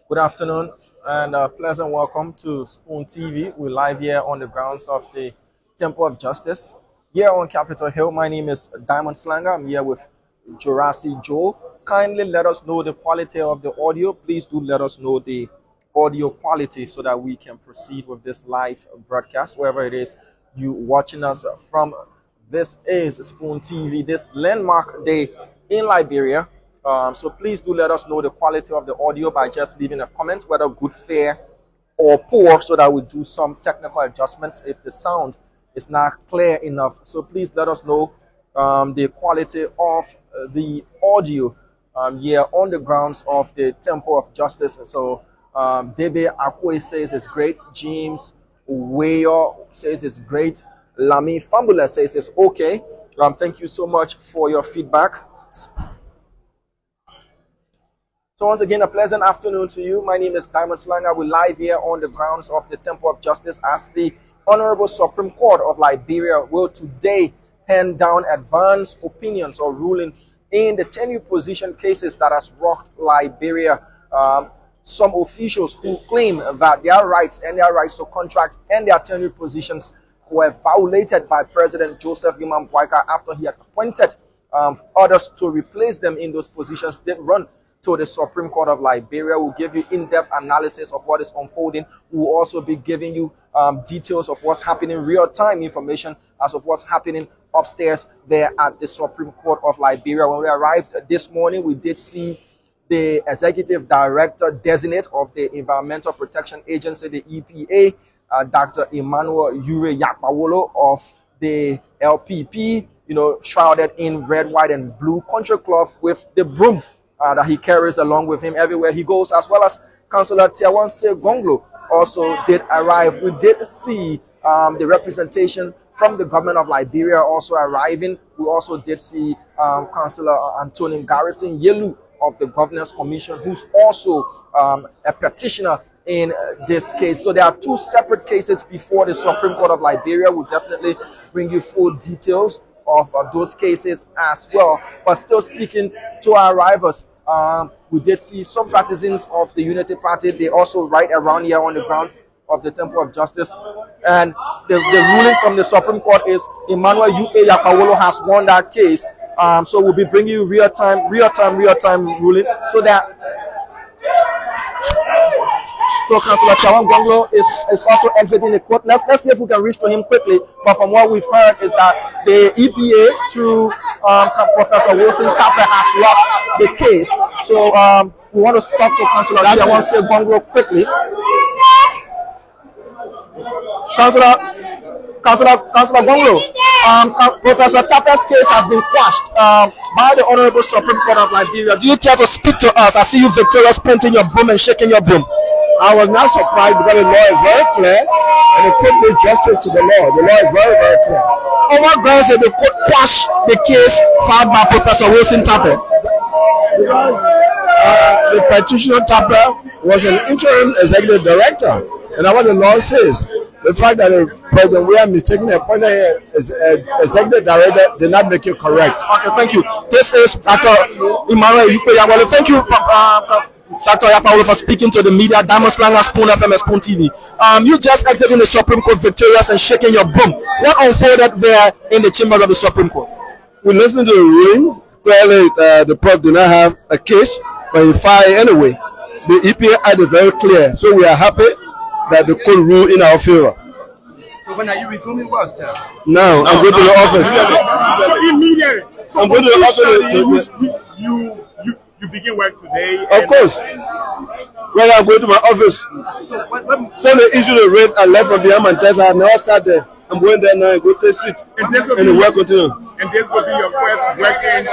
Good afternoon and pleasant welcome to Spoon TV. We're live here on the grounds of the Temple of Justice here on Capitol Hill. My name is Diamond Slanger. I'm here with Jurassic Joe. Kindly let us know the quality of the audio. Please do let us know the audio quality so that we can proceed with this live broadcast wherever it is you watching us from. This is Spoon TV, this landmark day in Liberia. So please do let us know the quality of the audio by just leaving a comment, whether good, fair, or poor, so that we do some technical adjustments if the sound is not clear enough. So please let us know the quality of the audio here on the grounds of the Temple of Justice. So Debe Akwe says it's great. James Wayo says it's great. Lami Fambula says it's okay. Thank you so much for your feedback. So once again, a pleasant afternoon to you. My name is Diamond Slanger. We're live here on the grounds of the Temple of Justice as the Honorable Supreme Court of Liberia will today hand down advanced opinions or rulings in the tenured position cases that has rocked Liberia. Some officials who claim that their rights and their rights to contract and their tenured positions were violated by President Joseph Liman Boyka after he had appointed others to replace them in those positions. They run to the Supreme Court of Liberia. We'll give you in-depth analysis of what is unfolding. We'll also be giving you details of what's happening, real-time information as of what's happening upstairs there at the Supreme Court of Liberia. When we arrived this morning, we did see the Executive Director Designate of the Environmental Protection Agency, the EPA, Dr. Emmanuel Ure Yakpawolo of the LPP, shrouded in red, white, and blue country cloth with the broom that he carries along with him everywhere he goes, as well as Councillor Tiawanse Gonglo also did arrive. We did see the representation from the government of Liberia also arriving. We also did see Councillor Antonin Garrison Yelu of the Governors Commission, who's also a petitioner in this case. So there are two separate cases before the Supreme Court of Liberia. We'll definitely bring you full details of those cases as well, but still seeking to arrive us. We did see some partisans of the Unity Party. They also right around here on the grounds of the Temple of Justice. And the ruling from the Supreme Court is Emmanuel Ure Yakpawolo has won that case. So we'll be bringing you real-time ruling. So Councillor Chawan Gonglo is also exiting the court. Let's see if we can reach to him quickly. But from what we've heard is that the EPA through Professor Wilson Tapper has lost the case. So we want to talk to Councillor Chawan Gonglo quickly. Councillor Gonglo, Professor Tapper's case has been quashed by the Honorable Supreme Court of Liberia. Do you care to speak to us? I see you victorious, painting your broom and shaking your broom. I was not surprised because the law is very clear and the court did justice to the law. The law is very, very clear. On what grounds did the court quash the case filed by Professor Wilson Tapper? Because the petitioner Tapper was an interim executive director, and that's what the law says. The fact that President William mistakenly appointed as executive director did not make it correct. Okay, thank you. This is Dr. Emmanuel Yakpawolo. Thank you, Dr. Yakpawolo, for speaking to the media. Diamond Slanger, Spoon FM, and Spoon TV. You just exited the Supreme Court victorious and shaking your broom. What unfolded there in the chambers of the Supreme Court? We listened to the ruling. Clearly, the prof did not have a case, but he filed anyway. The EPA had it very clear, so we are happy that the court ruled in our favor. So when are you resuming work, sir? Now, I'm going to the office. I'm going to the office. You begin work today? Of course. Well, I'm going to my office. So they issue the rate I left from the Amantesa. I never sat there. I'm going there now and go to sit. And the work continue. And this will be your first working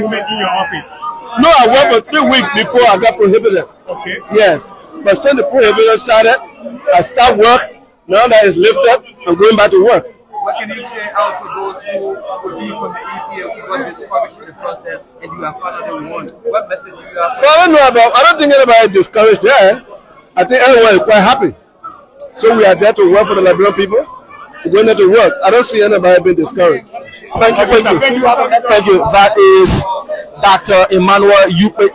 moment in your office? No, I worked for 3 weeks before I got prohibited. Okay. Yes. But since the prohibition started, I start work. Now that it's lifted, I'm going back to work. What can you say out to those who would be from the EPA who got discouraged in the process and you have finally won? What message do you have? Well, I don't think anybody discouraged there. I think everyone is quite happy. So we are there to work for the Liberian people. We're going there to work. I don't see anybody being discouraged. Thank you. Thank you. That is Dr. Emmanuel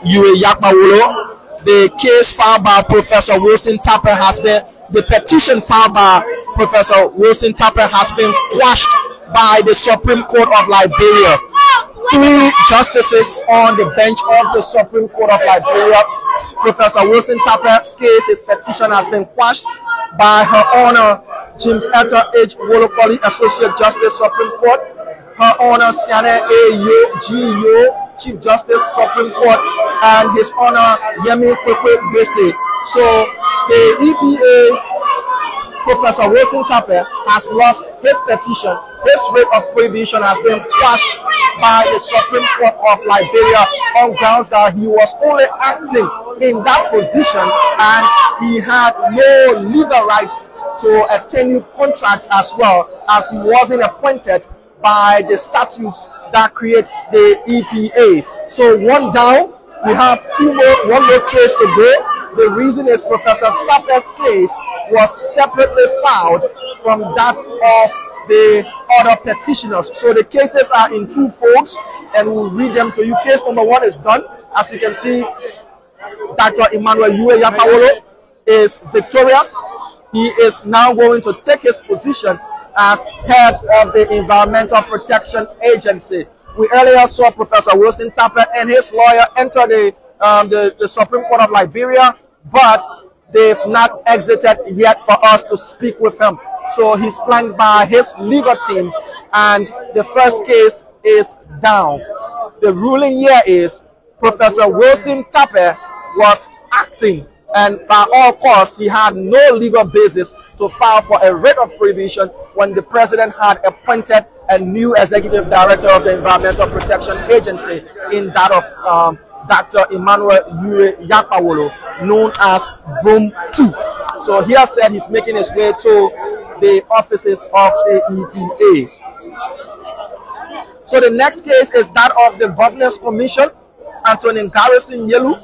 Ure Yakpawolo, the case filed by Professor Wilson Tapper has been, the petition filed by Professor Wilson Tapper has been quashed by the Supreme Court of Liberia. 3 justices on the bench of the Supreme Court of Liberia. Professor Wilson Tapper's case, his petition has been quashed by Her Honor James Etta H. Wolokoli, Associate Justice, Supreme Court, Her Honor Siane A. Yo, Chief Justice, Supreme Court, and His Honor Yemi Kwekwe Bese. So the EPA's Professor Wilson Tapper has lost his petition. His writ of prohibition has been quashed by the Supreme Court of Liberia on grounds that he was only acting in that position and he had no legal rights to a tenured contract, as well as he wasn't appointed by the statutes that creates the EPA. So one down, we have one more case to go. The reason is Professor Tapper's case was separately filed from that of the other petitioners. So the cases are in 2 folds, and we'll read them to you. Case number 1 is done. As you can see, Dr. Emmanuel Yue Yapawolo is victorious. He is now going to take his position as head of the Environmental Protection Agency. We earlier saw Professor Wilson Tapper and his lawyer enter the Supreme Court of Liberia, but they've not exited yet for us to speak with him. So he's flanked by his legal team, and the first case is down. The ruling here is Professor Wilson Tapper was acting, and by all costs, he had no legal basis to file for a writ of prohibition when the president had appointed a new executive director of the Environmental Protection Agency in that of Dr. Emmanuel Yure Yapawolo, known as Boom 2. So he has said he's making his way to the offices of the EPA. So the next case is that of the Governor's Commission, Antonin Garrison Yelu.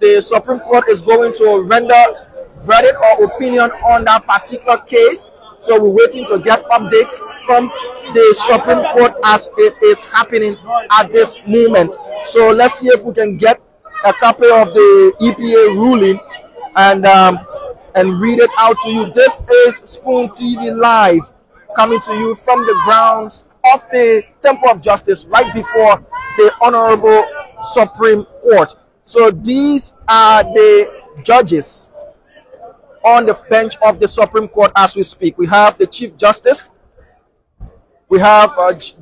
The Supreme Court is going to render verdict or opinion on that particular case. So we're waiting to get updates from the Supreme Court as it is happening at this moment. So let's see if we can get a copy of the EPA ruling and read it out to you. This is Spoon TV Live, coming to you from the grounds of the Temple of Justice right before the Honorable Supreme Court. So these are the judges on the bench of the Supreme Court as we speak. We have the Chief Justice, we have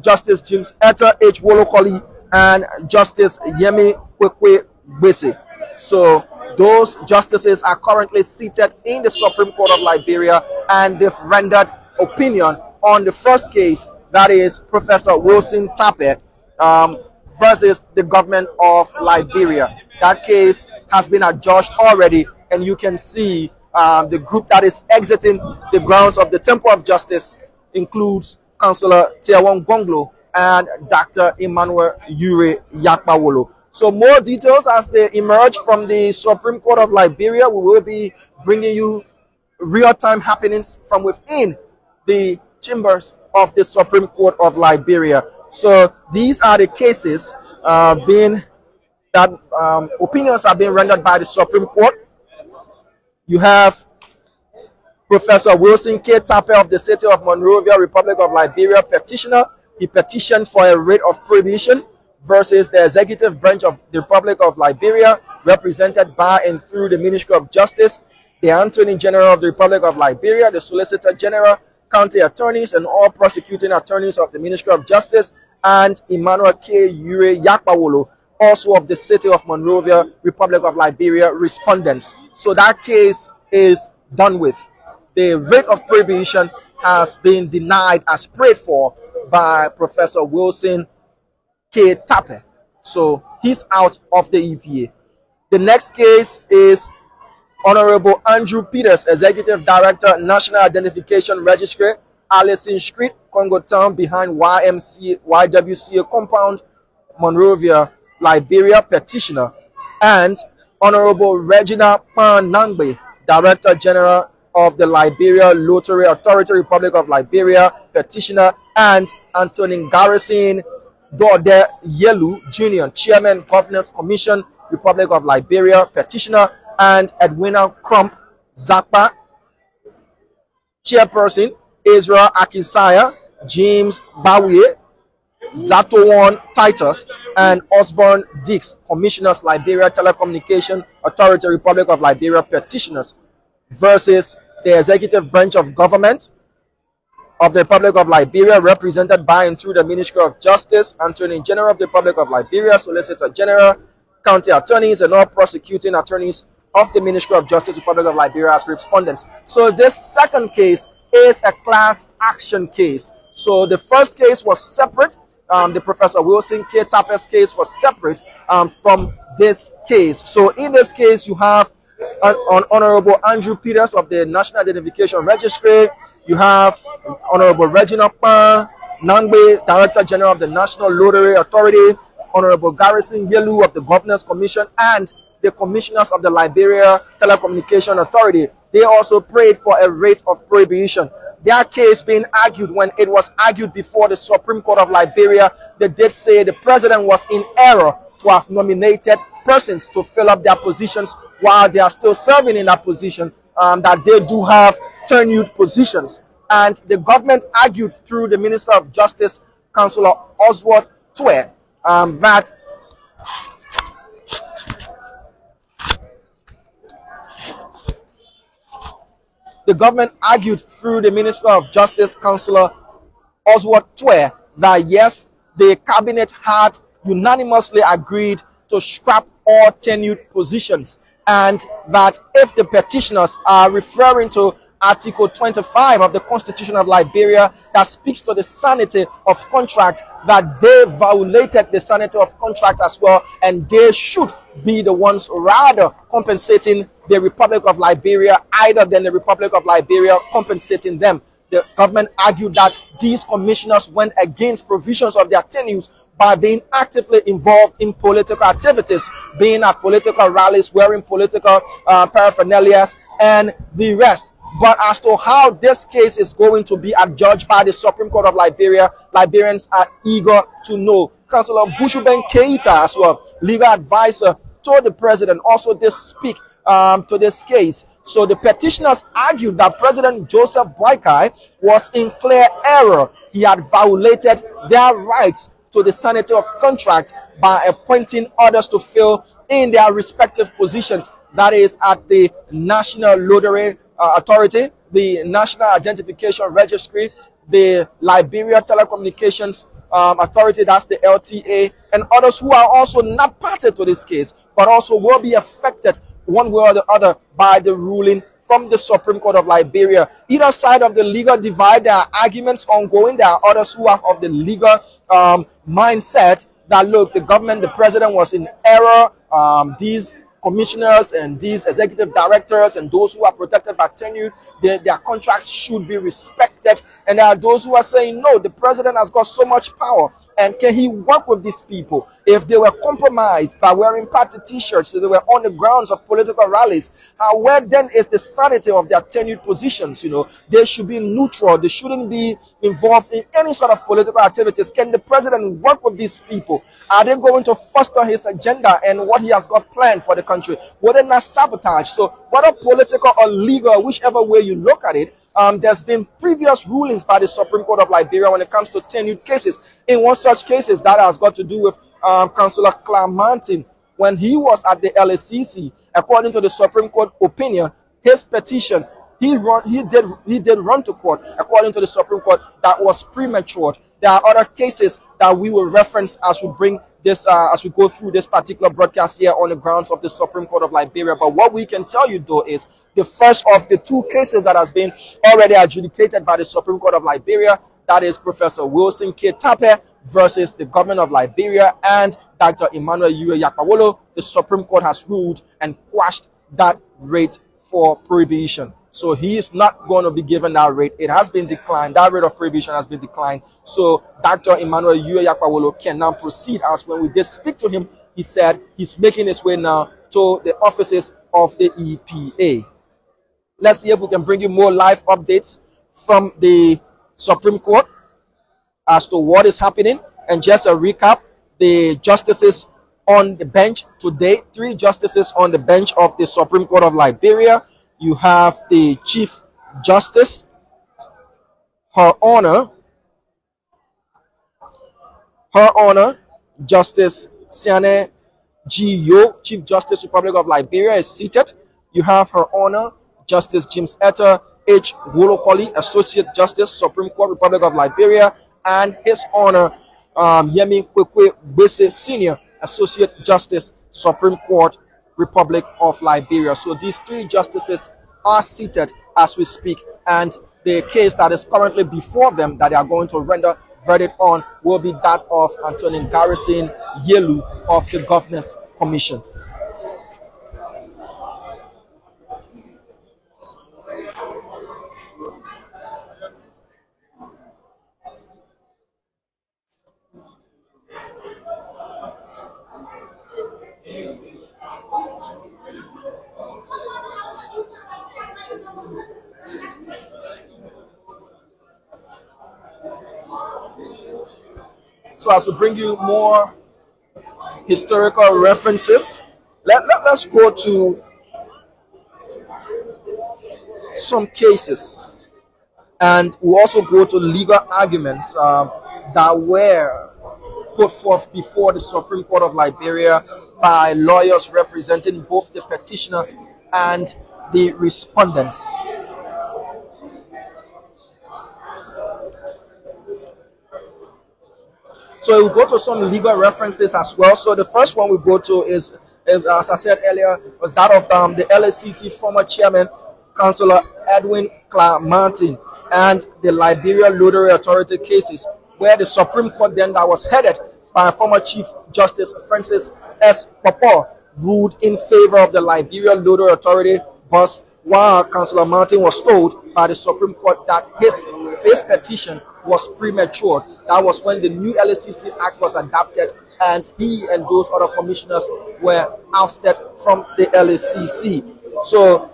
Justice James Etta H. Wolokoli, and Justice Yemi Kwekwe Bese. So those justices are currently seated in the Supreme Court of Liberia, and they've rendered opinion on the first case, that is Professor Wilson Tapper versus the government of Liberia. That case has been adjudged already, and you can see the group that is exiting the grounds of the Temple of Justice includes Councillor Tiawon Gonglo and Dr. Emmanuel Yure Yapawolo. So more details as they emerge from the Supreme Court of Liberia. We will be bringing you real-time happenings from within the chambers of the Supreme Court of Liberia. So these are the cases opinions are being rendered by the Supreme Court. You have Professor Wilson K. Tapper of the City of Monrovia, Republic of Liberia, petitioner. He petitioned for a writ of prohibition versus the executive branch of the Republic of Liberia, represented by and through the Ministry of Justice, the Attorney General of the Republic of Liberia, the Solicitor General, county attorneys, and all prosecuting attorneys of the Ministry of Justice, and Emmanuel K. Yure Yapawolo, also of the City of Monrovia, Republic of Liberia, respondents. So that case is done with. The writ of prohibition has been denied as prayed for by Professor Wilson K. Tapper. So he's out of the EPA. The next case is Honorable Andrew Peters, Executive Director, National Identification Registry, Allison Street, Congo Town, behind YWCA compound, Monrovia, Liberia, petitioner, and Honorable Regina Pan-Nangbe, Director General of the Liberia Lottery Authority, Republic of Liberia, petitioner, and Antonin Garrison Dode Yelu Jr., Chairman, Governors Commission, Republic of Liberia, petitioner, and Edwina Crump Zakpa. Chairperson, Israel Akisaya, James Bawie, Zatowon Titus, and Osborne Dix. Commissioners, Liberia Telecommunication Authority, Republic of Liberia. Petitioners versus the executive branch of government of the Republic of Liberia, represented by and through the Ministry of Justice, Attorney General of the Republic of Liberia, Solicitor General, county attorneys, and all prosecuting attorneys of the Ministry of Justice, Republic of Liberia as respondents. So this second case is a class action case. So the first case was separate. The Professor Wilson K. Tape's case was separate from this case. So in this case, you have Honorable Andrew Peters of the National Identification Registry. You have Honorable Reginald Pan Nangbe, Director General of the National Lottery Authority, Honorable Garrison Yelu of the Governors Commission, and the Commissioners of the Liberia Telecommunication Authority. They also prayed for a rate of prohibition. Their case being argued, when it was argued before the Supreme Court of Liberia, they did say the president was in error to have nominated persons to fill up their positions while they are still serving in that position, that they do have tenured positions. And the government argued through the Minister of Justice, Councillor Oswald Twe, that the government argued through the Minister of Justice, Councillor Oswald Twe, that yes, the cabinet had unanimously agreed to scrap all tenured positions, and that if the petitioners are referring to Article 25 of the Constitution of Liberia that speaks to the sanity of contract, that they violated the sanity of contract as well, and they should be the ones rather compensating the Republic of Liberia either than the Republic of Liberia compensating them. The government argued that these commissioners went against provisions of their tenures by being actively involved in political activities, being at political rallies, wearing political paraphernalia, and the rest. But as to how this case is going to be adjudged by the Supreme Court of Liberia, Liberians are eager to know. Councillor Bushuben Keita, as well, legal advisor, told the president also they speak to this case. So the petitioners argued that President Joseph Boakai was in clear error. He had violated their rights to the sanity of contract by appointing others to fill in their respective positions. That is at the National Lottery Authority, the National Identification Registry, the Liberia Telecommunications Authority, that's the LTA, and others who are also not party to this case, but also will be affected one way or the other by the ruling from the Supreme Court of Liberia. Either side of the legal divide, there are arguments ongoing. There are others who are of the legal mindset that, look, the government, the president was in error. These commissioners and these executive directors and those who are protected by tenure, their contracts should be respected. And there are those who are saying, no, the president has got so much power, and can he work with these people? If they were compromised by wearing party t-shirts, they were on the grounds of political rallies, where then is the sanity of their tenured positions? You know, they should be neutral. They shouldn't be involved in any sort of political activities. Can the president work with these people? Are they going to foster his agenda and what he has got planned for the country? Will they not sabotage? So whether political or legal, whichever way you look at it, there's been previous rulings by the Supreme Court of Liberia when it comes to tenured cases. In one such cases, that has got to do with Councillor Clamantin. When he was at the LACC, according to the Supreme Court opinion, his petition, he did run to court, according to the Supreme Court, that was premature. There are other cases that we will reference as we bring this, as we go through this particular broadcast here on the grounds of the Supreme Court of Liberia. But what we can tell you, though, is the first of the two cases that has been already adjudicated by the Supreme Court of Liberia, that is Professor Wilson K. Tape versus the government of Liberia and Dr. Emmanuel Yue Yakawolo. The Supreme Court has ruled and quashed that rate for prohibition. So he is not going to be given that rate. It has been declined. That rate of prohibition has been declined. So Dr. Emmanuel Yue Yakawolo can now proceed. As when we did speak to him, he said he's making his way now to the offices of the EPA. Let's see if we can bring you more live updates from the Supreme Court as to what is happening. And just a recap, the justices on the bench today, 3 justices on the bench of the Supreme Court of Liberia. You have the Chief Justice, Her Honor Justice Siane G. Yo, Chief Justice, Republic of Liberia, is seated. You have Her Honor Justice James Etta H. Wolokoli, Associate Justice, Supreme Court, Republic of Liberia, and His Honor Yemi Kwekwe Bese, Senior Associate Justice, Supreme Court, Republic of Liberia. So these 3 justices are seated as we speak, and the case that is currently before them that they are going to render verdict on will be that of Antonin Garrison Yelu of the Governance Commission. So as we bring you more historical references, let's go to some cases, and we'll also go to legal arguments that were put forth before the Supreme Court of Liberia by lawyers representing both the petitioners and the respondents. So we'll go to some legal references as well. So the first one we go to is as I said earlier, was that of the LACC former chairman, Councillor Edwin Clark Martin, and the Liberia Lottery Authority cases, where the Supreme Court then, that was headed by former Chief Justice Francis S. Popo, ruled in favor of the Liberia Lottery Authority, but while Councillor Martin was told by the Supreme Court that his petition was premature. That was when the new LACC Act was adopted, and he and those other commissioners were ousted from the LACC. So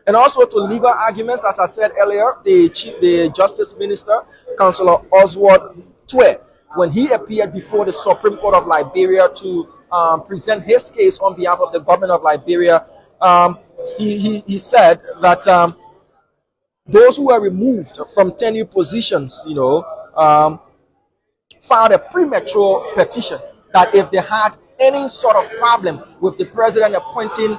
and also to legal arguments, as I said earlier, the Justice Minister, Councillor Oswald Twe, when he appeared before the Supreme Court of Liberia to present his case on behalf of the government of Liberia, he said that those who were removed from tenured positions, filed a premature petition that if they had any sort of problem with the president appointing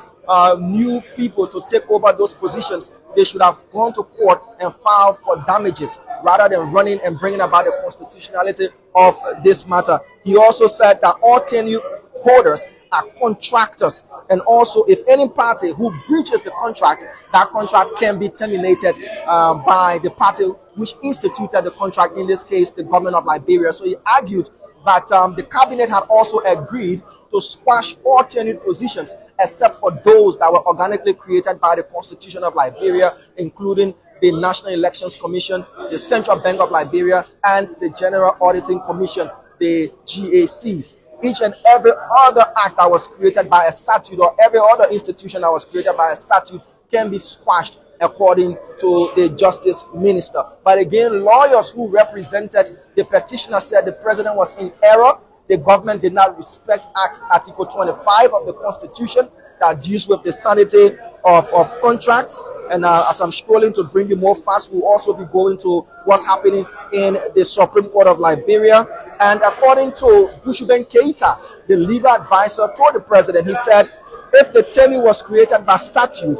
new people to take over those positions, they should have gone to court and filed for damages rather than running and bringing about the constitutionality of this matter. He also said that all tenure holders are contractors, and also if any party who breaches the contract, that contract can be terminated by the party which instituted the contract, in this case the government of Liberia. So he argued that the cabinet had also agreed to squash all tenured positions except for those that were organically created by the Constitution of Liberia, including the National Elections Commission, the Central Bank of Liberia, and the General Auditing Commission, the GAC. Each and every other act that was created by a statute, or every other institution that was created by a statute, can be squashed according to the Justice Minister. But again, lawyers who represented the petitioner said the president was in error. The government did not respect Article 25 of the Constitution that deals with the sanity of contracts. And as I'm scrolling to bring you more facts, we'll also be going to what's happening in the Supreme Court of Liberia. And according to Bushuben Keita, the legal advisor to the president, he said, if the tenure was created by statute,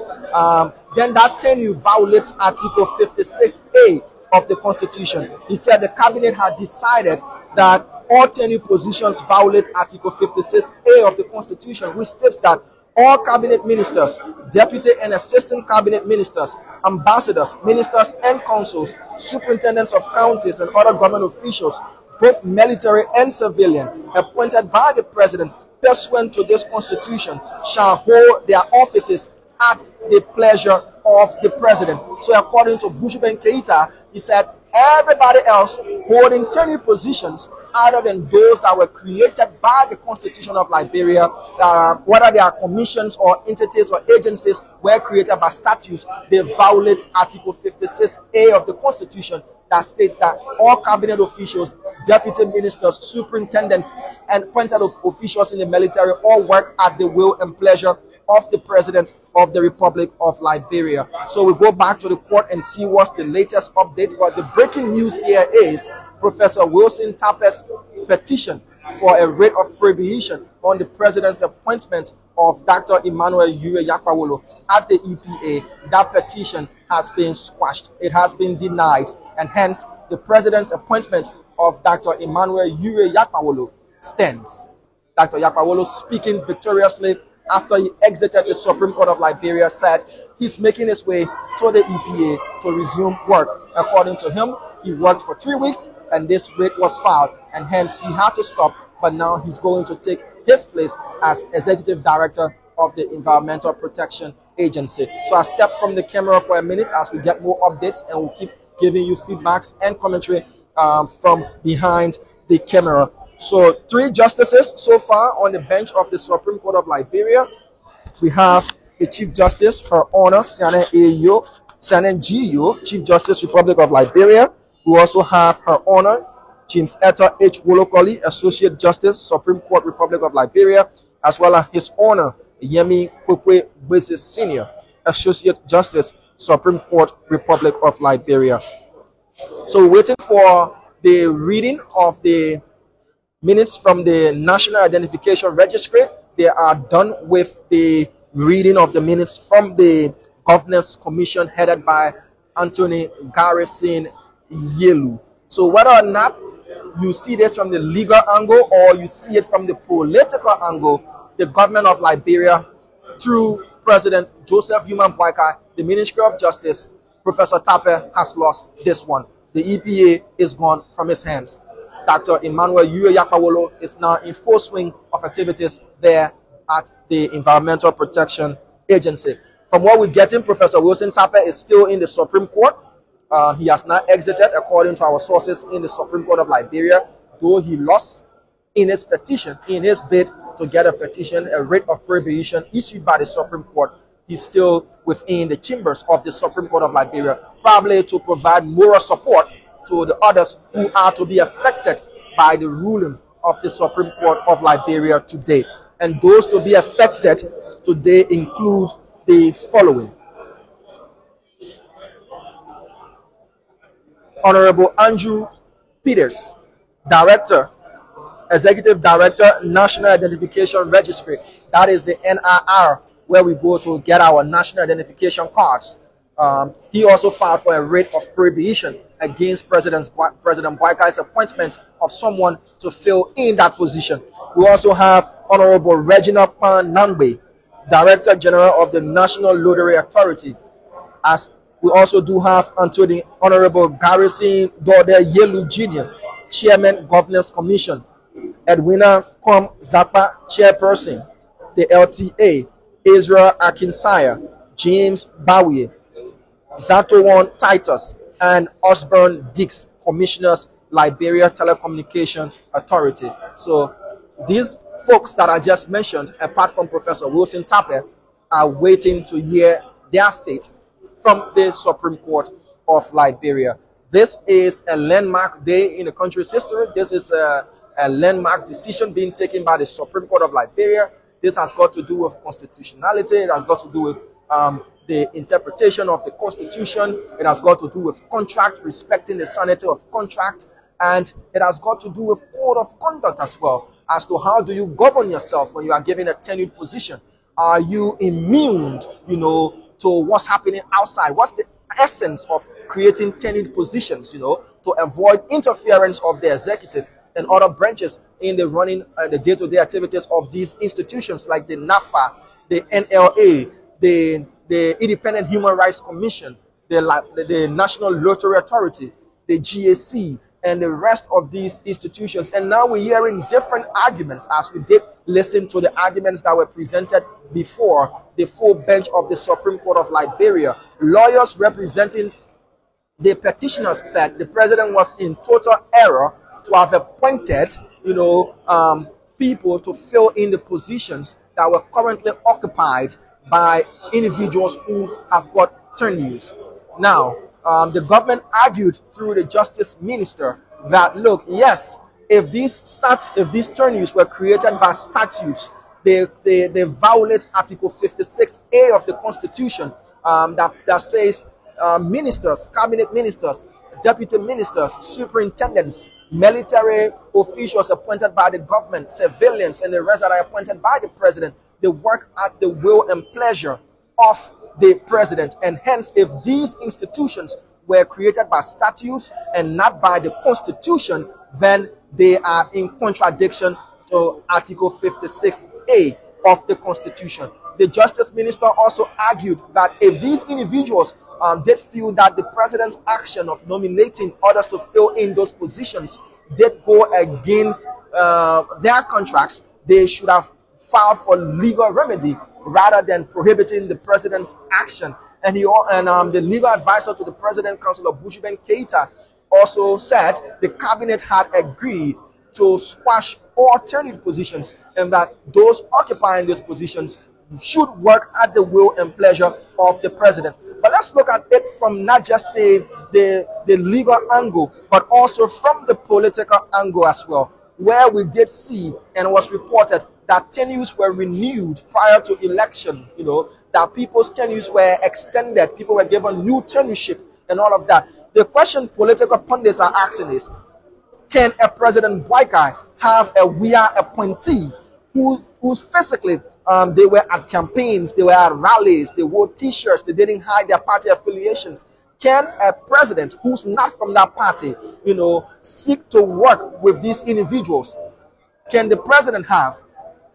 then that tenure violates Article 56A of the Constitution. He said the cabinet had decided that all tenure positions violate Article 56A of the Constitution, which states that all cabinet ministers, deputy and assistant cabinet ministers, ambassadors, ministers and consuls, superintendents of counties and other government officials, both military and civilian, appointed by the president pursuant to this constitution, shall hold their offices at the pleasure of the president. So according to Bushuben Keita, he said everybody else holding tenured positions other than those that were created by the Constitution of Liberia, whether they are commissions or entities or agencies were created by statutes, they violate Article 56A of the Constitution that states that all cabinet officials, deputy ministers, superintendents, and appointed officials in the military all work at the will and pleasure of the President of the Republic of Liberia. So we go back to the court and see what's the latest update. But the breaking news here is Professor Wilson Tape's petition for a writ of prohibition on the President's appointment of Dr. Emmanuel Ure Yakpawolo at the EPA. That petition has been squashed. It has been denied, and hence the President's appointment of Dr. Emmanuel Ure Yakpawolo stands. Dr. Yakpawolo, speaking victoriously after he exited the Supreme Court of Liberia, said he's making his way to the EPA to resume work. According to him, he worked for 3 weeks and this writ was filed, and hence he had to stop, but now he's going to take his place as Executive Director of the Environmental Protection Agency. So I step from the camera for a minute as we get more updates, and we'll keep giving you feedbacks and commentary from behind the camera. So 3 justices so far on the bench of the Supreme Court of Liberia. We have the Chief Justice, Her Honor Sianen G. Yo, Chief Justice, Republic of Liberia. We also have Her Honor James Etta H. Wolokoli, Associate Justice, Supreme Court, Republic of Liberia, as well as His Honor Yemi Kwekwe Bese Sr., Associate Justice, Supreme Court, Republic of Liberia. So we're waiting for the reading of the minutes from the National Identification Registry. They are done with the reading of the minutes from the Governors Commission headed by Anthony Garrison Yelu. So whether or not you see this from the legal angle or you see it from the political angle, the government of Liberia, through President Joseph Human Boyka, the Ministry of Justice, Professor Tape, has lost this one. The EPA is gone from his hands. Dr. Emmanuel Ure Yakpawolo is now in full swing of activities there at the Environmental Protection Agency. From what we're getting, Professor Wilson Tape is still in the Supreme Court. He has not exited, according to our sources in the Supreme Court of Liberia, though he lost in his petition, in his bid to get a petition, a writ of prohibition issued by the Supreme Court. He's still within the chambers of the Supreme Court of Liberia, probably to provide moral support to the others who are to be affected by the ruling of the Supreme Court of Liberia today. And those to be affected today include the following: Honorable Andrew Peters, Director, Executive Director, National Identification Registry. That is the NIR, where we go to get our national identification cards. He also filed for a writ of prohibition against President Boyka's appointment of someone to fill in that position. We also have Honorable Regina Pan Nangbe, Director General of the National Lottery Authority. As we also do have the Honorable Garrison Dode Yelu Jr., Chairman, Governors Commission, Edwina Kom Zappa, Chairperson, the LTA, Israel Akinsaya, James Bowie, Zatowon Titus, and Osborne Dix, Commissioners, Liberia Telecommunication Authority. So these folks that I just mentioned, apart from Professor Wilson Tape, are waiting to hear their fate from the Supreme Court of Liberia. This is a landmark day in the country's history. This is a landmark decision being taken by the Supreme Court of Liberia. This has got to do with constitutionality. It has got to do with the interpretation of the Constitution. It has got to do with contract, respecting the sanity of contract. And it has got to do with code of conduct as well, as to how do you govern yourself when you are given a tenured position. Are you immune, to what's happening outside? What's the essence of creating tenured positions, to avoid interference of the executive and other branches in the running the day-to-day activities of these institutions like the NAFA, the NLA, the Independent Human Rights Commission, the National Lottery Authority, the GAC, and the rest of these institutions. And now we're hearing different arguments, as we did listen to the arguments that were presented before the full bench of the Supreme Court of Liberia. Lawyers representing the petitioners said the president was in total error to have appointed, people to fill in the positions that were currently occupied by individuals who have got tenures. Now, the government argued through the justice minister that, look, yes, if these tenures were created by statutes, they violate Article 56A of the Constitution, that says ministers, cabinet ministers, deputy ministers, superintendents, military officials appointed by the government, civilians, and the rest that are appointed by the president, they work at the will and pleasure of the president. And hence, if these institutions were created by statutes and not by the Constitution, then they are in contradiction to Article 56A of the Constitution. The Justice Minister also argued that if these individuals did feel that the president's action of nominating others to fill in those positions did go against their contracts, they should have filed for legal remedy rather than prohibiting the president's action. And the legal advisor to the president, Councillor Bushiben Keita, also said the cabinet had agreed to squash all tenured positions and that those occupying these positions should work at the will and pleasure of the president. But let's look at it from not just the legal angle, but also from the political angle as well, where we did see and was reported that tenures were renewed prior to election, that people's tenures were extended, people were given new tenureship and all of that. The question political pundits are asking is, can a President Boyka have a WIA appointee who's physically, they were at campaigns, they were at rallies, they wore t-shirts, they didn't hide their party affiliations? Can a president who's not from that party, seek to work with these individuals? Can the president have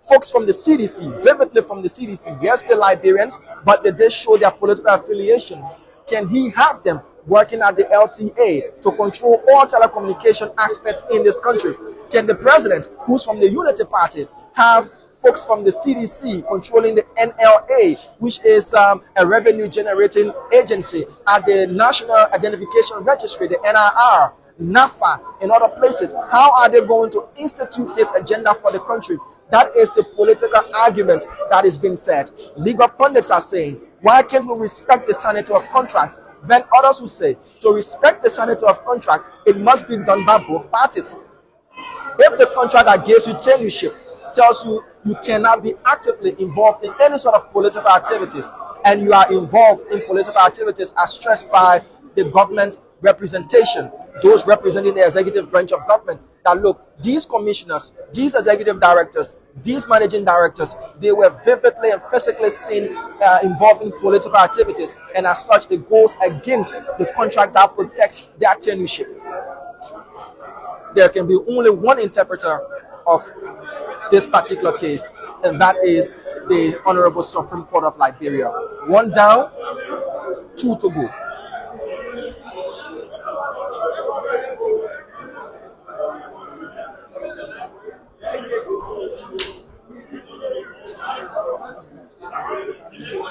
folks from the CDC, vividly from the CDC, yes, they're Liberians, but they did show their political affiliations? Can he have them working at the LTA to control all telecommunication aspects in this country? Can the president, who's from the Unity Party, have folks from the CDC controlling the NLA, which is a revenue generating agency, at the National Identification Registry, the NIR, NAFA, and other places? How are they going to institute this agenda for the country? That is the political argument that is being said. Legal pundits are saying, why can't we respect the sanity of contract? Then others will say, to respect the sanity of contract, it must be done by both parties. If the contract that gives you tenureship tells you you cannot be actively involved in any sort of political activities, and you are involved in political activities as stressed by the government representation, those representing the executive branch of government, that look, these commissioners, these executive directors, these managing directors, they were vividly and physically seen involved in political activities, and as such, it goes against the contract that protects their tenureship. There can be only one interpreter of this particular case, and that is the Honorable Supreme Court of Liberia. One down, two to go.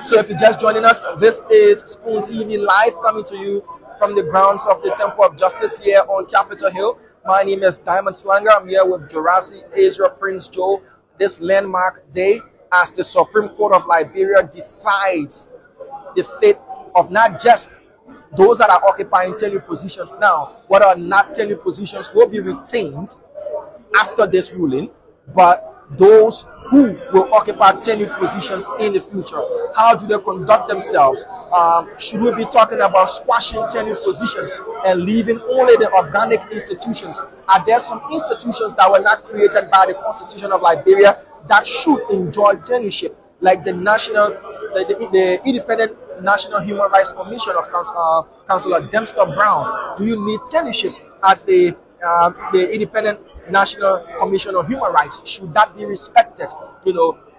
So if you're just joining us, this is Spoon TV Live, coming to you from the grounds of the Temple of Justice here on Capitol Hill. My name is Diamond Slanger. I'm here with Jurassic Ezra Prince Joe this landmark day as the Supreme Court of Liberia decides the fate of not just those that are occupying tenured positions now, whether or not tenured positions will be retained after this ruling, but those who will occupy tenured positions in the future. How do they conduct themselves? Should we be talking about squashing tenured positions and leaving only the organic institutions? Are there some institutions that were not created by the Constitution of Liberia that should enjoy tenureship, like the Independent National Human Rights Commission of Councillor Dempster Brown? Do you need tenureship at the Independent National Commission on Human Rights? Should that be respected?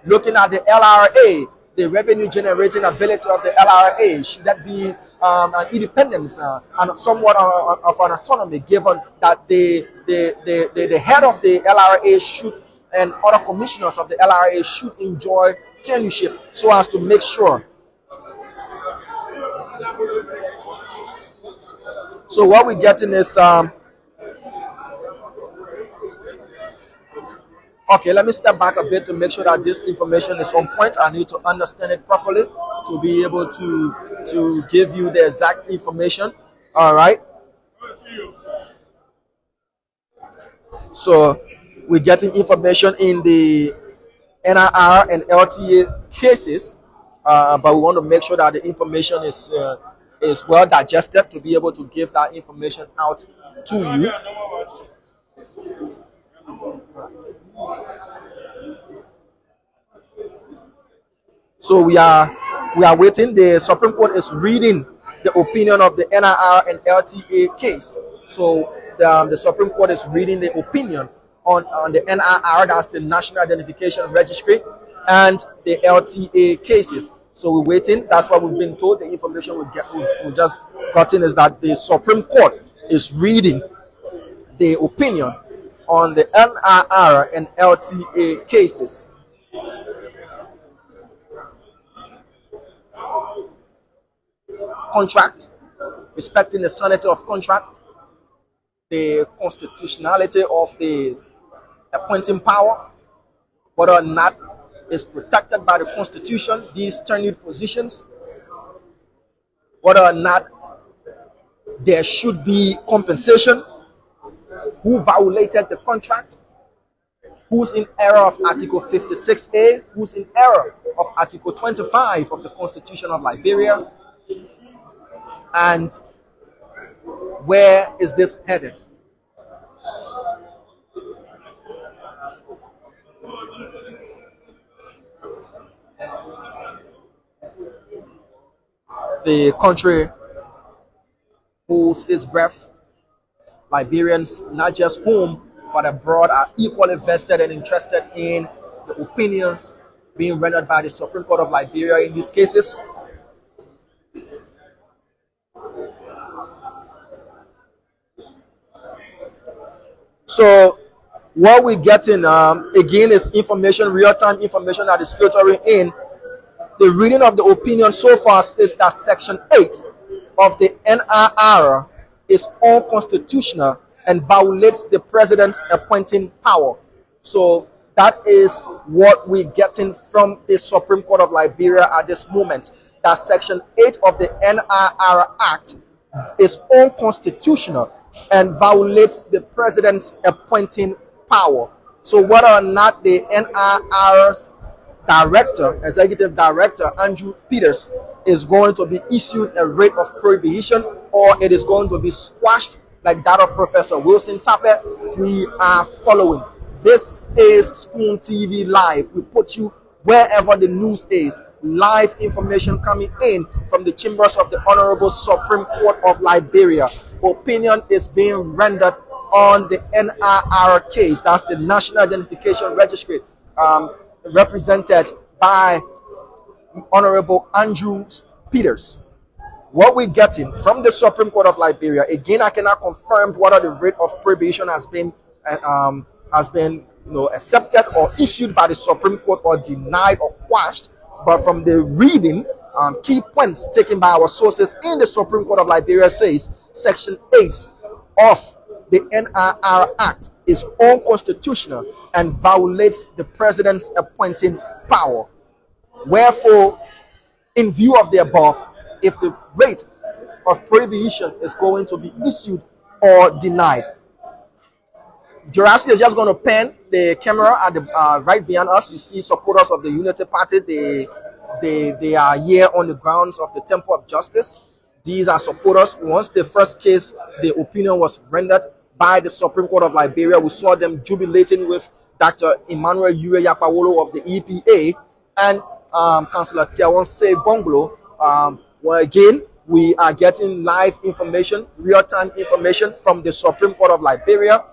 Looking at the LRA, the revenue generating ability of the LRA, should that be an independence and somewhat of an autonomy, given that the head of the LRA should, and other commissioners of the LRA should enjoy tenureship so as to make sure So what we're getting is okay, let me step back a bit to make sure that this information is on point. I need to understand it properly to be able to give you the exact information. All right. So we're getting information in the NIR and LTA cases, but we want to make sure that the information is well digested to be able to give that information out to you. So we are waiting. The Supreme Court is reading the opinion of the NIR and LTA case. So the Supreme Court is reading the opinion on the NIR, that's the National Identification Registry, and the LTA cases. So we're waiting. That's what we've been told. The information we've just gotten is that the Supreme Court is reading the opinion on the NIR and LTA cases. Contract, respecting the sanity of contract, the constitutionality of the appointing power, whether or not is protected by the Constitution, these tenured positions, whether or not there should be compensation, who violated the contract, who's in error of Article 56A, who's in error of Article 25 of the Constitution of Liberia, and where is this headed? The country holds its breath. Liberians, not just home but abroad, are equally vested and interested in the opinions being rendered by the Supreme Court of Liberia in these cases. So what we're getting again is information, real-time information that is filtering in. The reading of the opinion so far states that Section 8 of the NIR is unconstitutional and violates the president's appointing power. So that is what we're getting from the Supreme Court of Liberia at this moment, that Section 8 of the NIR Act is unconstitutional and violates the president's appointing power. So whether or not the NIR's director, executive director, Andrew Peters, is going to be issued a writ of prohibition, or it is going to be squashed like that of Professor Wilson Tappe, we are following. This is Spoon TV Live. We put you wherever the news is. Live information coming in from the chambers of the Honorable Supreme Court of Liberia. Opinion is being rendered on the NIR case. That's the National Identification Registry, represented by Honorable Andrew Peters. What we're getting from the Supreme Court of Liberia, again, I cannot confirm whether the writ of prohibition has been accepted or issued by the Supreme Court or denied or quashed, but from the reading, key points taken by our sources in the Supreme Court of Liberia says Section 8 of the NIR Act is unconstitutional and violates the president's appointing power. Wherefore, in view of the above, if the rate of prohibition is going to be issued or denied, Jurassic is just going to pan the camera at the right behind us. You see supporters of the Unity Party. They are here on the grounds of the Temple of Justice. These are supporters. Once the first case, the opinion was rendered by the Supreme Court of Liberia, we saw them jubilating with Dr. Emmanuel Ure Yakpawolo of the EPA and Councillor Tiawanse Gonglo. Well, again, we are getting live information, real-time information from the Supreme Court of Liberia,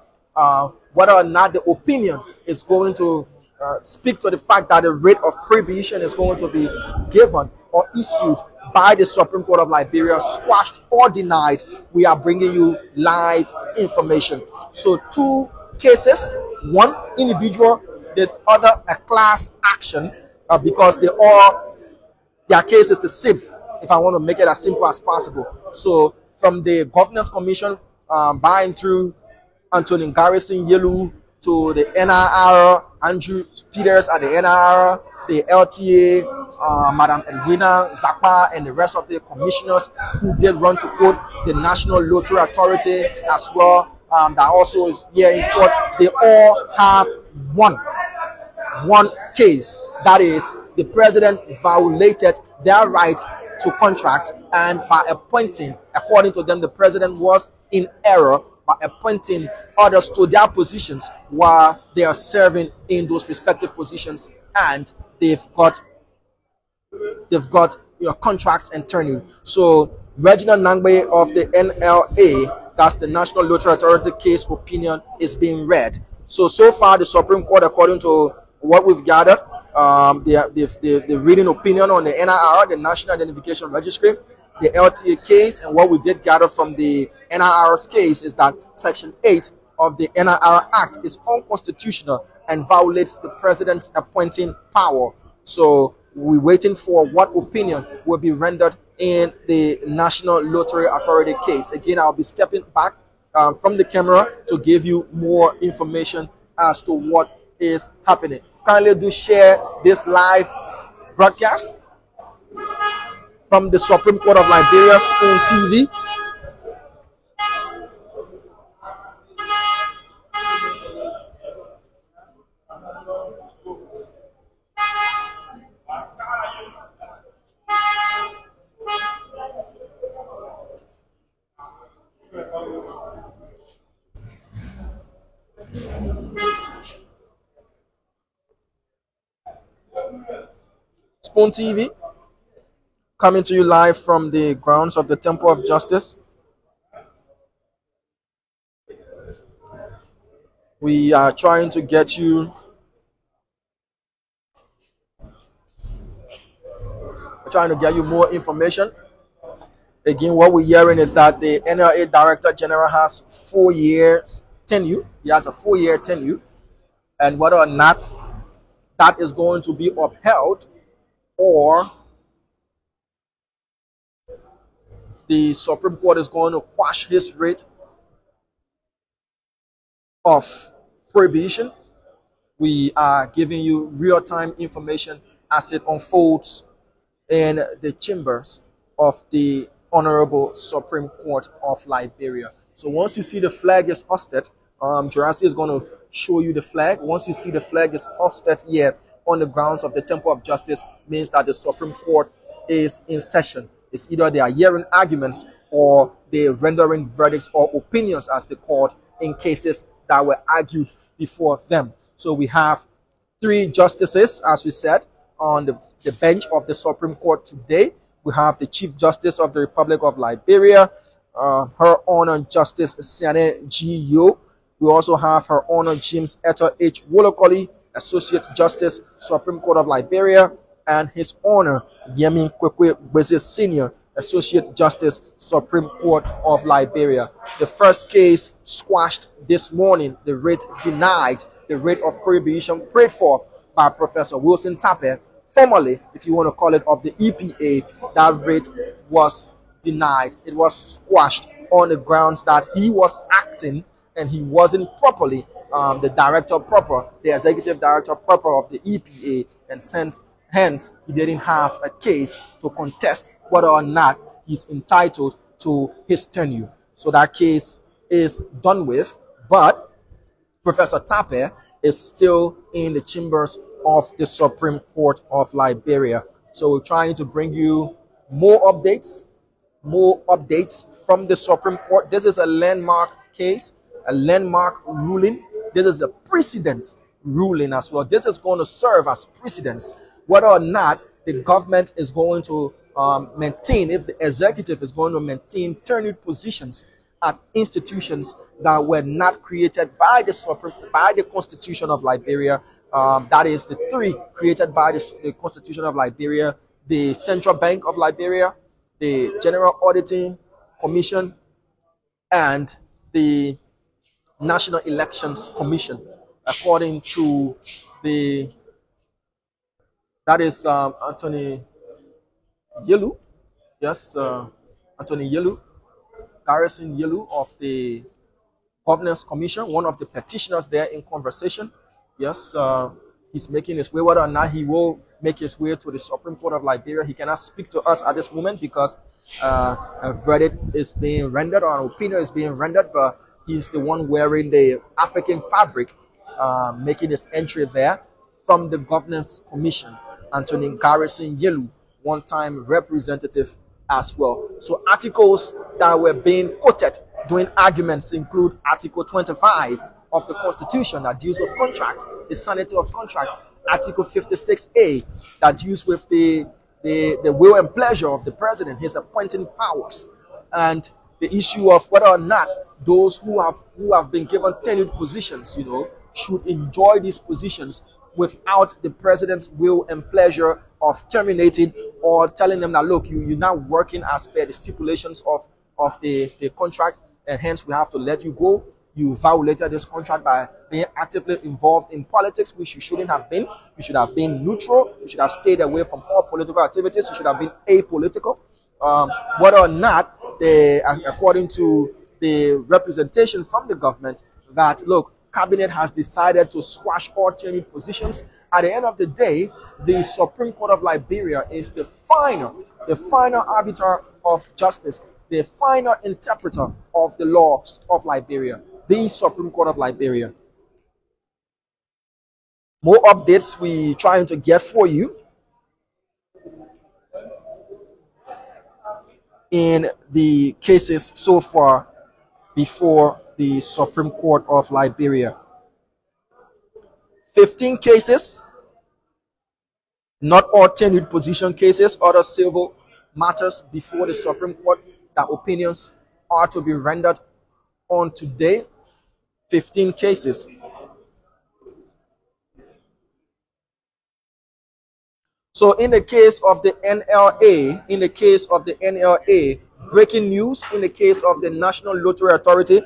whether or not the opinion is going to speak to the fact that the rate of prohibition is going to be given or issued by the Supreme Court of Liberia, squashed or denied. We are bringing you live information. So 2 cases, one individual, the other a class action, because their case is the same, if I want to make it as simple as possible. So from the Governance Commission, buying through Anthony Garrison Yelu, to the NIR, Andrew Peters at the NIR, the LTA, Madam Edwina Zakpa, and the rest of the commissioners who did run to court, the National Lottery Authority as well, that also is here in court. They all have one case, that is, the president violated their right to contract, and by appointing, according to them, the president was in error by appointing others to their positions while they are serving in those respective positions, and they've got contracts and turning. So Reginald Nangbe of the NLA, that's the National Lottery Authority case opinion, is being read. So far the Supreme Court, according to what we've gathered, the reading opinion on the NIR, the National Identification Registry, the LTA case, and what we did gather from the NIR's case is that Section 8 of the NIR Act is unconstitutional and violates the president's appointing power. So we're waiting for what opinion will be rendered in the National Lottery Authority case. Again, I'll be stepping back from the camera to give you more information as to what is happening. Kindly do share this live broadcast from the Supreme Court of Liberia, Spoon TV. Spoon TV, coming to you live from the grounds of the Temple of Justice. We are trying to get you more information. Again, what we're hearing is that the NLA Director General has 4 years tenure. He has a 4-year tenure, and whether or not that is going to be upheld, or the Supreme Court is going to quash his writ of prohibition, we are giving you real-time information as it unfolds in the chambers of the Honorable Supreme Court of Liberia. So once you see the flag is hoisted, Jurassic is going to show you the flag. Once you see the flag is hoisted here on the grounds of the Temple of Justice, means that the Supreme Court is in session. It's either they are hearing arguments or they're rendering verdicts or opinions, as they called, in cases that were argued before them. So we have 3 justices, as we said, on the bench of the Supreme Court today. We have the Chief Justice of the Republic of Liberia, Her Honor Justice Siane G. Yo. We also have Her Honor James Eto H. Wolokoli, Associate Justice, Supreme Court of Liberia, and His Honor Yemin Kwekwe Bweze Senior, Associate Justice, Supreme Court of Liberia. The first case squashed this morning, the writ denied, the writ of prohibition prayed for by Professor Wilson Tape, formerly, if you want to call it, of the EPA. That writ was denied. It was squashed on the grounds that he was acting and he wasn't properly the director proper, the executive director proper of the EPA, and hence he didn't have a case to contest whether or not he's entitled to his tenure. So that case is done with, but Professor Tape is still in the chambers of the Supreme Court of Liberia. So we're trying to bring you more updates from the Supreme Court. This is a landmark case, a landmark ruling. This is a precedent ruling as well. This is going to serve as precedence whether or not the government is going to maintain, if the executive is going to maintain tenured positions at institutions that were not created by the Constitution of Liberia. That is the 3 created by the Constitution of Liberia: the Central Bank of Liberia, the General Auditing Commission, and the National Elections Commission, according to Anthony Yelu. Yes, Anthony Yelu. Garrison Yelu of the Governance Commission, one of the petitioners there in conversation. Yes, he's making his way. Whether or not he will make his way to the Supreme Court of Liberia, he cannot speak to us at this moment because a verdict is being rendered or an opinion is being rendered, but he's the one wearing the African fabric, making his entry there from the Governance Commission. Anthony Garrison Yelu, one-time representative as well. So articles that were being quoted during arguments include Article 25 of the Constitution that deals with contract, the sanity of contract, Article 56A that deals with the will and pleasure of the president, his appointing powers, and the issue of whether or not those who have been given tenured positions, should enjoy these positions without the president's will and pleasure of terminating or telling them that, look, you're not working as per the stipulations of the contract, and hence we have to let you go. You violated this contract by being actively involved in politics, which you shouldn't have been. You should have been neutral. You should have stayed away from all political activities. You should have been apolitical. Whether or not, according to the representation from the government, that, look, cabinet has decided to squash all tenured positions. At the end of the day, the Supreme Court of Liberia is the final arbiter of justice, the final interpreter of the laws of Liberia, the Supreme Court of Liberia. More updates we trying to get for you in the cases so far before the Supreme Court of Liberia. 15 cases, not all tenured position cases, other civil matters before the Supreme Court that opinions are to be rendered on today. 15 cases. So in the case of the NLA, breaking news in the case of the National Lottery Authority,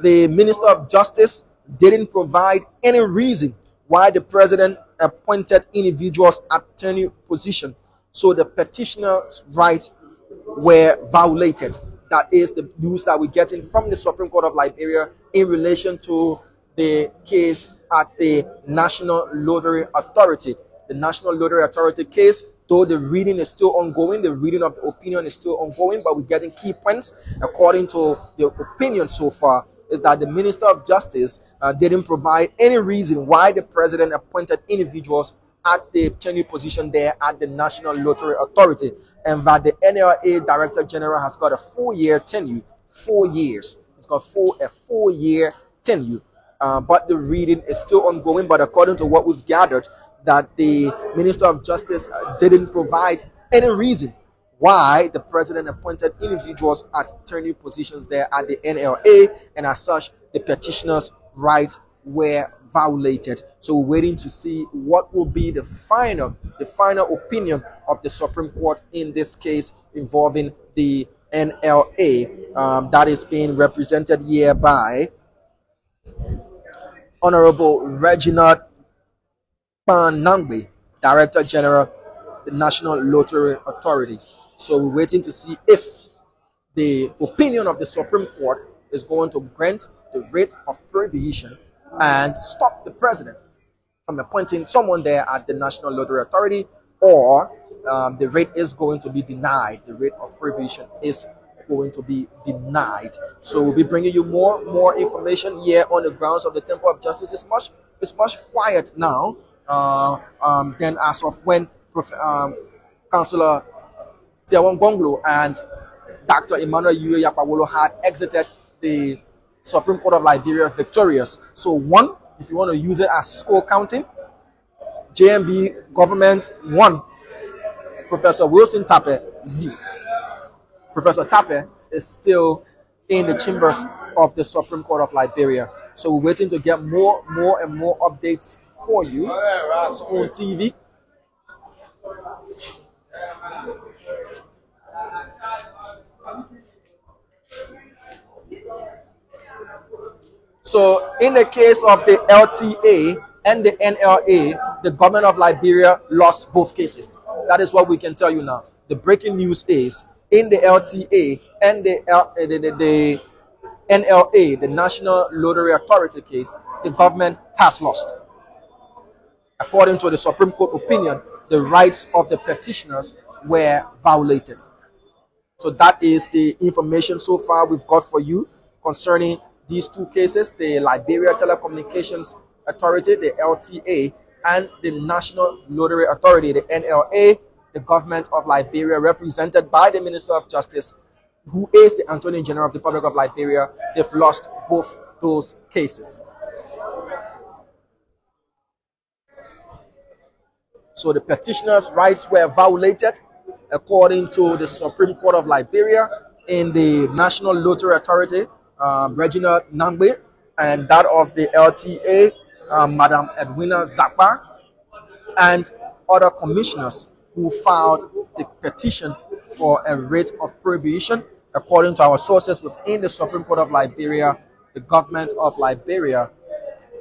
the Minister of Justice didn't provide any reason why the president appointed individuals at tenured position. So the petitioner's rights were violated. That is the news that we're getting from the Supreme Court of Liberia in relation to the case at the National Lottery Authority. The National Lottery Authority case, though the reading is still ongoing, the reading of the opinion is still ongoing, but we're getting key points according to the opinion so far, is that the Minister of Justice didn't provide any reason why the president appointed individuals at the tenured position there at the National Lottery Authority, and that the NLA Director General has got a 4-year tenure, 4 years. It's got a 4-year tenure, but the reading is still ongoing. But according to what we've gathered, that the Minister of Justice didn't provide any reason why the president appointed individuals at tenured positions there at the NLA, and as such, the petitioner's rights were violated. So we're waiting to see what will be the final opinion of the Supreme Court in this case involving the NLA, that is being represented here by Honorable Reginald Panangbe, Director General, the National Lottery Authority. So we're waiting to see if the opinion of the Supreme Court is going to grant the writ of prohibition and stop the president from appointing someone there at the National Lottery Authority, or the writ is going to be denied. The writ of prohibition is going to be denied. So we'll be bringing you more information here on the grounds of the Temple of Justice. It's much quiet now than as of when Councillor Tiawon Gonglo and Dr. Emmanuel Yue Yapawolo had exited the Supreme Court of Liberia victorious. So 1, if you want to use it as score counting, JMB government 1, Professor Wilson Tape 0. Professor Tape is still in the chambers of the Supreme Court of Liberia. So we're waiting to get more and more updates for you on TV. So in the case of the LTA and the NLA, the government of Liberia lost both cases. That is what we can tell you now. The breaking news is in the LTA and the NLA, the National Lottery Authority case, the government has lost. According to the Supreme Court opinion, the rights of the petitioners were violated. So that is the information so far we've got for you concerning these two cases, the Liberia Telecommunications Authority, the LTA, and the National Lottery Authority, the NLA, the government of Liberia, represented by the Minister of Justice, who is the Attorney General of the Republic of Liberia. They've lost both those cases. So the petitioners' rights were violated according to the Supreme Court of Liberia in the National Lottery Authority, Reginald Nambe, and that of the LTA, Madam Edwina Zappa, and other commissioners who filed the petition for a writ of prohibition. According to our sources within the Supreme Court of Liberia, the government of Liberia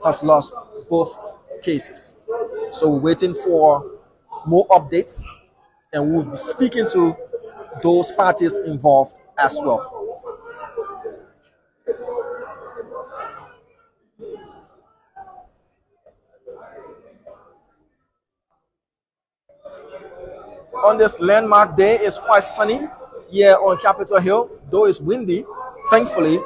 has lost both cases. So we're waiting for more updates, and we'll be speaking to those parties involved as well. On this landmark day, it's quite sunny here on Capitol Hill, though it's windy, thankfully,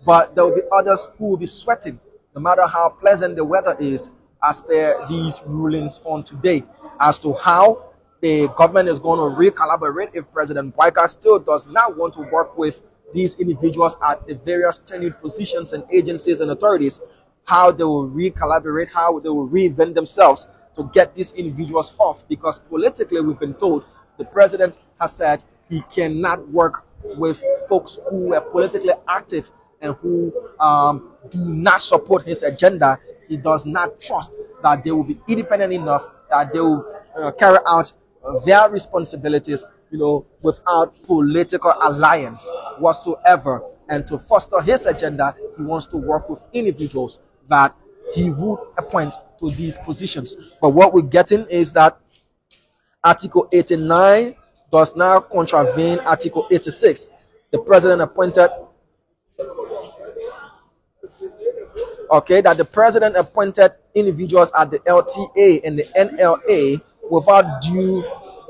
but there will be others who will be sweating, no matter how pleasant the weather is, as per these rulings on today, as to how the government is going to recalibrate if President Boyka still does not want to work with these individuals at the various tenured positions and agencies and authorities, how they will recalibrate, how they will reinvent themselves to get these individuals off, because politically we've been told the president has said he cannot work with folks who are politically active and who do not support his agenda. He does not trust that they will be independent enough, that they will carry out their responsibilities, without political alliance whatsoever. And to foster his agenda, he wants to work with individuals that he would appoint to these positions. But what we're getting is that Article 89 does not contravene Article 86. The president appointed, that the president appointed individuals at the LTA and the NLA without due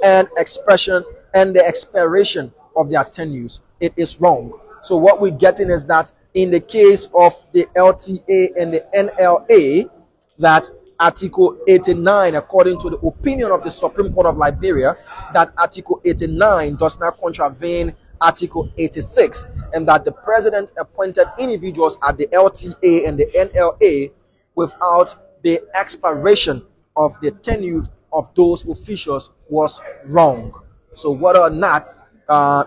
and expression and the expiration of their tenures. It is wrong. So what we're getting is that in the case of the LTA and the NLA, that Article 89, according to the opinion of the Supreme Court of Liberia, that Article 89 does not contravene Article 86, and that the president appointed individuals at the LTA and the NLA without the expiration of the tenure of those officials was wrong. So whether or not,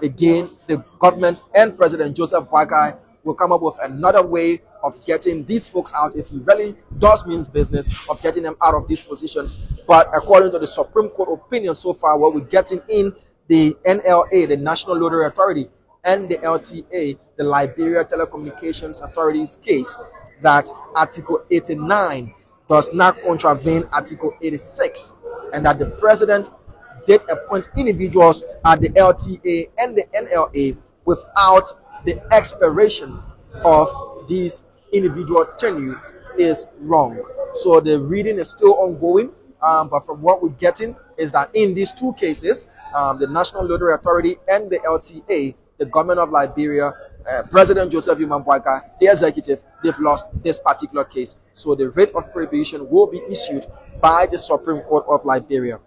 again, the government and President Joseph Boakai will come up with another way of getting these folks out, if he really does mean business of getting them out of these positions. But according to the Supreme Court opinion so far, what we're getting in the NLA, the National Lottery Authority, and the LTA, the Liberia Telecommunications Authority's case, that Article 89 does not contravene Article 86, and that the president did appoint individuals at the LTA and the NLA without the expiration of these individual tenure is wrong. So the reading is still ongoing, but from what we're getting is that in these two cases, the National Lottery Authority and the LTA, the government of Liberia, President Joseph Boakai, the executive, they've lost this particular case. So the writ of prohibition will be issued by the Supreme Court of Liberia.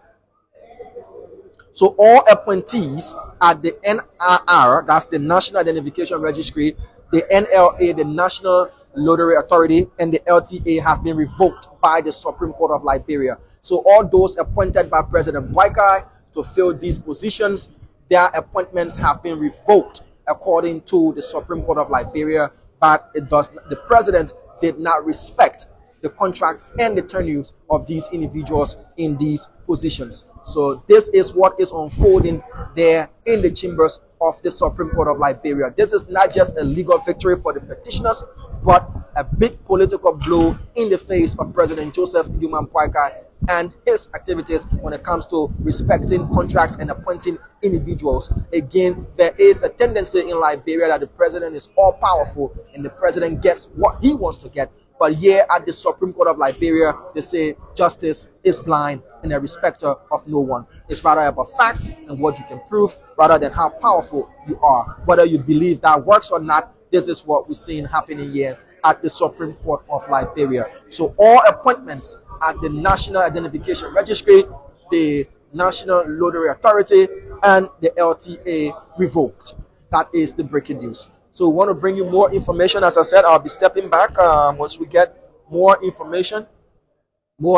So all appointees at the NRR, that's the National Identification Registry, the NLA, the National Lottery Authority, and the LTA have been revoked by the Supreme Court of Liberia. So all those appointed by President Boakai to fill these positions, their appointments have been revoked according to the Supreme Court of Liberia, but the president did not respect the contracts and the tenures of these individuals in these positions. So this is what is unfolding there in the chambers of the Supreme Court of Liberia. This is not just a legal victory for the petitioners, but a big political blow in the face of President Joseph Newman Boakai and his activities when it comes to respecting contracts and appointing individuals. Again, there is a tendency in Liberia that the president is all powerful and the president gets what he wants to get. But here at the Supreme Court of Liberia, they say justice is blind and a respecter of no one. It's rather about facts and what you can prove rather than how powerful you are. Whether you believe that works or not, this is what we're seeing happening here at the Supreme Court of Liberia. So all appointments at the National Identification Registry, the National Lottery Authority, and the LTA revoked. That is the breaking news. So we want to bring you more information. As I said, I'll be stepping back once we get more information. We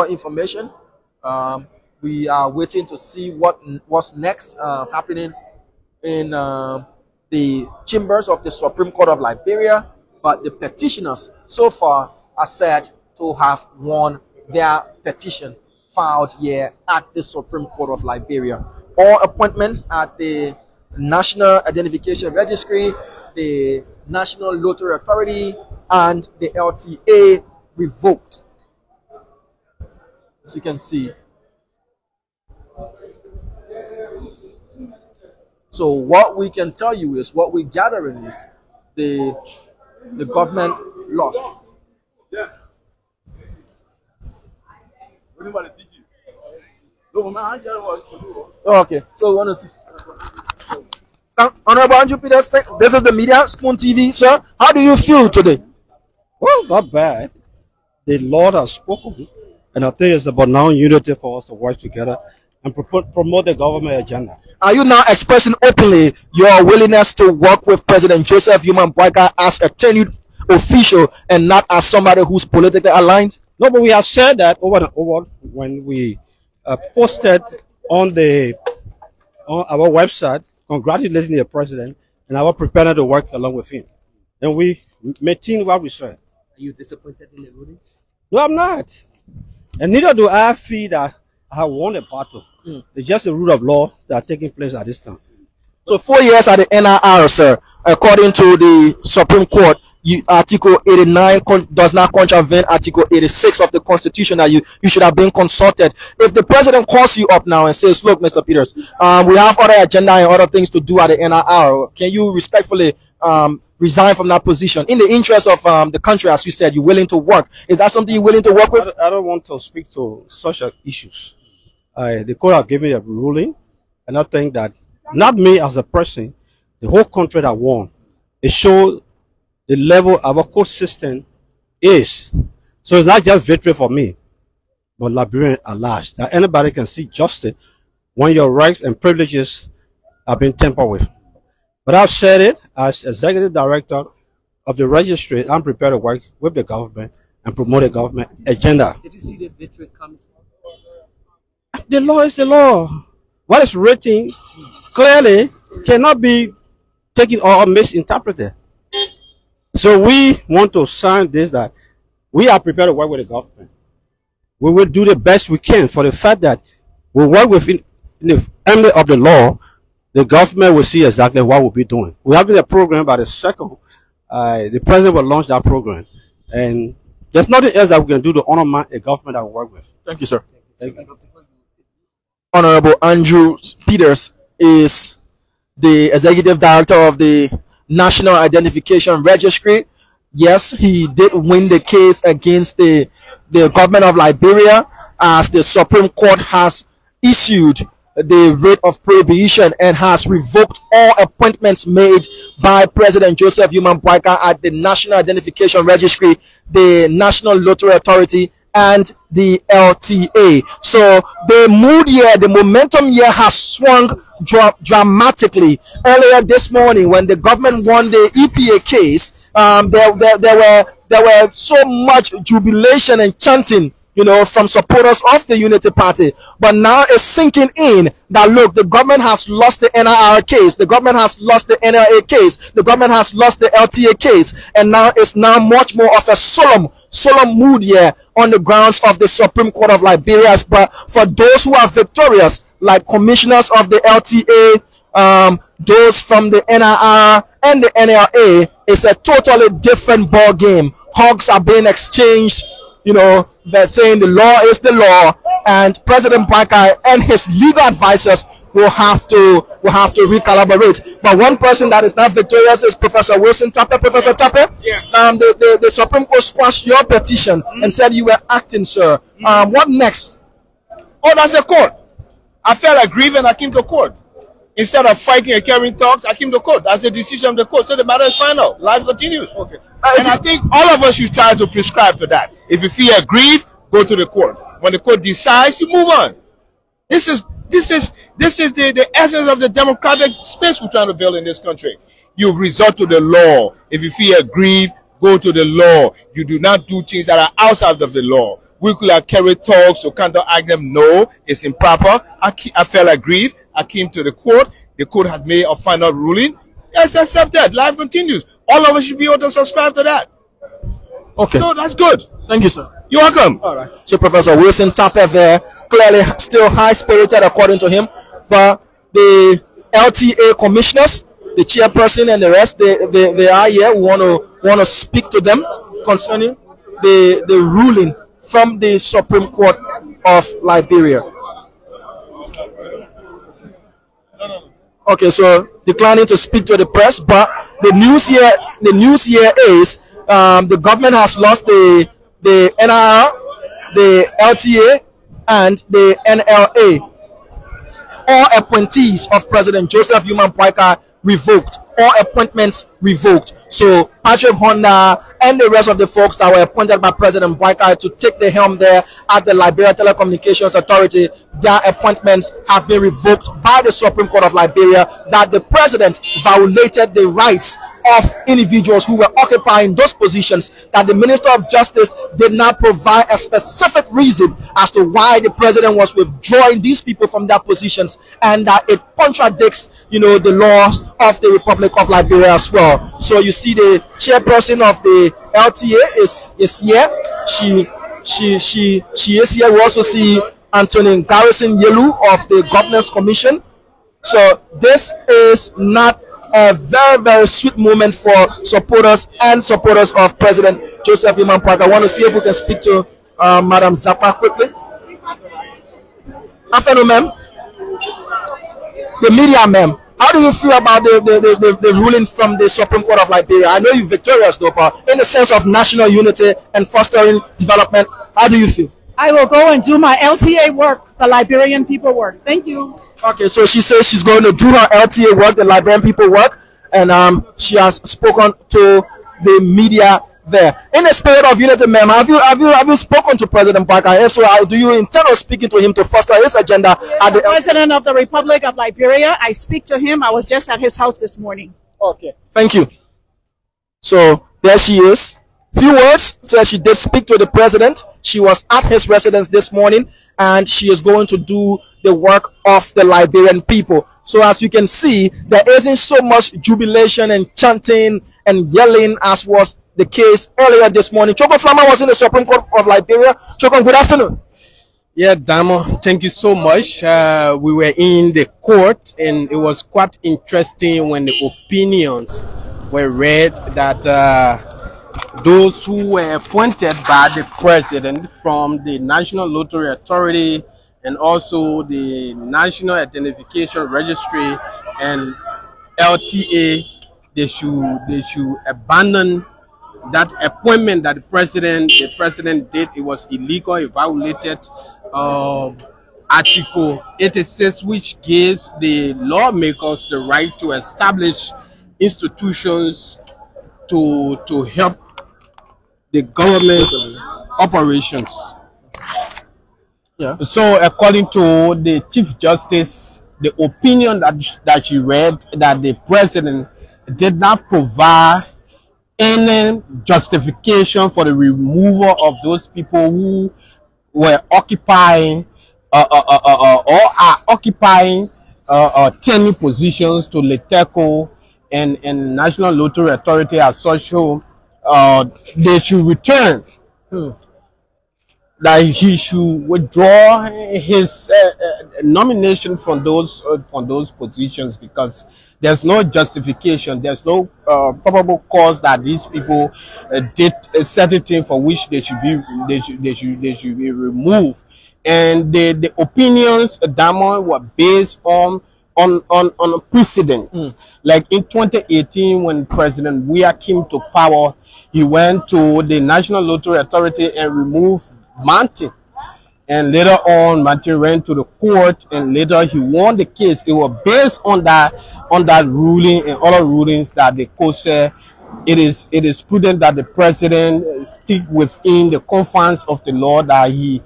are waiting to see what's next happening in the chambers of the Supreme Court of Liberia. But the petitioners so far are said to have won their petition filed here at the Supreme Court of Liberia. All appointments at the National Identification Registry, the National Lottery Authority, and the LTA revoked. As you can see. So what we can tell you is, what we're gathering is the government lost. Yeah. Okay, so we want to see. Honorable Andrew Peters, this is the media, Spoon TV, sir. How do you feel today? Well, not bad. The Lord has spoken, and I think it's about now unity for us to work together and promote the government agenda. Are you now expressing openly your willingness to work with President Joseph Newman Boakai as a tenured official and not as somebody who's politically aligned? No, but we have said that over and over when we posted on our website congratulating the president, and I was prepared to work along with him. And we maintain what we said. Are you disappointed in the ruling? No, I'm not. And neither do I feel that I have won a battle. It's just the rule of law that are taking place at this time. So 4 years at the NIR, sir, according to the Supreme Court, Article 89 does not contravene Article 86 of the Constitution that you should have been consulted. If the president calls you up now and says, look, Mr. Peters, we have other agenda and other things to do at the NIR, can you respectfully resign from that position in the interest of the country? As you said, you're willing to work. Is that something you're willing to work with? I don't want to speak to such issues. The court have given a ruling, and I think that not me as a person, the whole country that won. It shows the level our court system is. So it's not just victory for me, but Liberian at large. That anybody can see justice when your rights and privileges have been tampered with. But I've said it as executive director of the registry. I'm prepared to work with the government and promote the government agenda. Did you see the victory coming? The law is the law. What is written clearly cannot be taken or misinterpreted. So we want to sign this, that we are prepared to work with the government. We will do the best we can for the fact that we work within the ambit of the law. The government will see exactly what we'll be doing. We're having a program by the second. The president will launch that program. And there's nothing else that we can do to honor a government that we work with. Thank you, sir. Thank you. Honorable Andrew Peters is the executive director of the National Identification Registry. Yes, he did win the case against the government of Liberia, as the Supreme Court has issued the writ of prohibition and has revoked all appointments made by President Joseph Newman Boakai at the National Identification Registry, the National Lottery Authority, and the LTA. So the mood here, the momentum here has swung dramatically. Earlier this morning, when the government won the EPA case, there were so much jubilation and chanting, from supporters of the Unity Party. But now it's sinking in that, look, the government has lost the NIR case, the government has lost the NLA case, the government has lost the LTA case, and now it's now much more of a solemn mood here on the grounds of the Supreme Court of Liberia. But for those who are victorious, like commissioners of the LTA, those from the NIR, and the NLA, it's a totally different ball game. Hugs are being exchanged. You know, they're saying the law is the law, and President Boakai and his legal advisors will have to recalibrate. But one person that is not victorious is Professor Wilson Tappe. Professor Tappe, the Supreme Court squashed your petition and said you were acting, sir. What next? Oh, that's the court. I felt aggrieved and I came to court. Instead of fighting and carrying talks, I came to court. That's the decision of the court. So the matter is final. Life continues. Okay. And I think all of us should try to prescribe to that. If you feel aggrieved, go to the court. When the court decides, you move on. This is the essence of the democratic space we're trying to build in this country. You resort to the law. If you feel aggrieved, go to the law. You do not do things that are outside of the law. We could have carried talks to counteract them. No, it's improper. I felt aggrieved. I came to the court. The court has made a final ruling. Yes, accepted. Life continues. All of us should be able to subscribe to that. Okay. So that's good. Thank you, sir. You're welcome. All right. So Professor Wilson Tappe there, clearly still high-spirited according to him, but the LTA commissioners, the chairperson and the rest, they are here. We want to speak to them concerning the ruling from the Supreme Court of Liberia. Okay, so declining to speak to the press, but the news here is the government has lost the NIR, the LTA, and the NLA. All appointees of President Joseph Human Boakai revoked. All appointments revoked. So Patrick Honda and the rest of the folks that were appointed by President Boakai to take the helm there at the Liberia Telecommunications Authority, their appointments have been revoked by the Supreme Court of Liberia, that the president violated the rights of individuals who were occupying those positions, that the Minister of Justice did not provide a specific reason as to why the president was withdrawing these people from their positions, and that it contradicts, you know, the laws of the Republic of Liberia as well. So you see the chairperson of the LTA is here. She is here. We also see Anthony Garrison Yelu of the Governors Commission. So this is not a very, very sweet moment for supporters of President Joseph Human Boakai. I want to see if we can speak to Madam Zappa quickly. Afternoon, ma'am. The media, ma'am. How do you feel about the ruling from the Supreme Court of Liberia? I know you're victorious, though, but in the sense of national unity and fostering development, how do you feel? I will go and do my LTA work, the Liberian people work. Thank you. Okay, so she says she's going to do her LTA work, the Liberian people work, and she has spoken to the media there. In the spirit of unity, ma'am, have you spoken to President Boakai? If so, do you intend on speaking to him to foster his agenda? At the President of the Republic of Liberia, I speak to him. I was just at his house this morning. Okay, thank you. So there she is. Few words, says she did speak to the president. She was at his residence this morning, and she is going to do the work of the Liberian people. So as you can see, there isn't so much jubilation and chanting and yelling as was the case earlier this morning. Choko Flama was in the Supreme Court of Liberia. Choko, good afternoon. Yeah, Damo, thank you so much. We were in the court, and it was quite interesting when the opinions were read that those who were appointed by the president from the National Lottery Authority and also the National Identification Registry and LTA, they should abandon that appointment that the president did. It was illegal. It violated Article 86, which gives the lawmakers the right to establish institutions to help the government operations. Yeah. So according to the Chief Justice, the opinion that she read, that the president did not provide any justification for the removal of those people who were occupying or are occupying tenured positions to Leteco and National Lottery Authority as such. They should return that he should withdraw his nomination from those positions, because there's no justification, there's no probable cause that these people did a certain thing for which they should be removed. And the opinions Diamond were based on precedents. Like in 2018, when President Weah came to power, he went to the National Lottery Authority and removed Martin. And later on, Martin went to the court, and later he won the case. It was based on that ruling and other rulings that the court said it is prudent that the president stick within the confines of the law, that he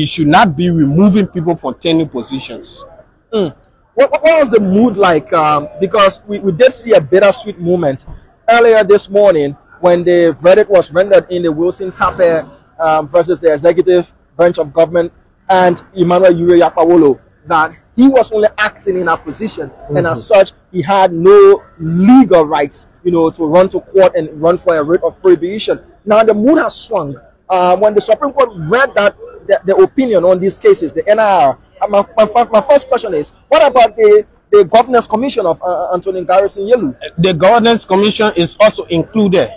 should not be removing people from tenured positions. What was the mood like? Because we did see a bittersweet moment earlier this morning when the verdict was rendered in the Wilson Tape versus the executive branch of government and Emmanuel Ure Yapawolo, that he was only acting in a position, and as such he had no legal rights, to run to court and run for a writ of prohibition. Now the mood has swung when the Supreme Court read that the opinion on these cases, the NIR. My first question is, what about the Governance Commission of Anthony Garrison Yelu? The Governance Commission is also included.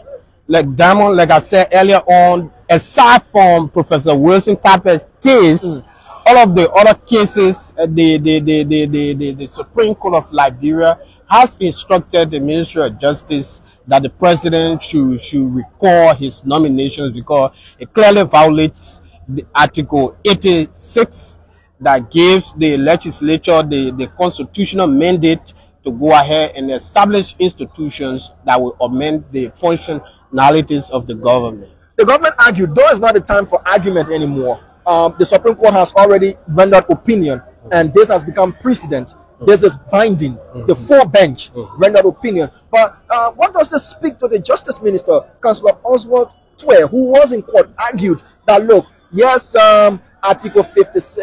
Like Diamond, like I said earlier on, aside from Professor Wilson Tape's case, all of the other cases, the Supreme Court of Liberia has instructed the Ministry of Justice that the president should recall his nominations, because it clearly violates the Article 86 that gives the legislature the constitutional mandate to go ahead and establish institutions that will amend the functionalities of the government. The government argued, though it's not the time for argument anymore. The Supreme Court has already rendered opinion, and this has become precedent. This is binding. The full bench rendered opinion. But what does this speak to the Justice Minister, Councillor Oswald Twe, who was in court, argued that, look, yes, Article 56,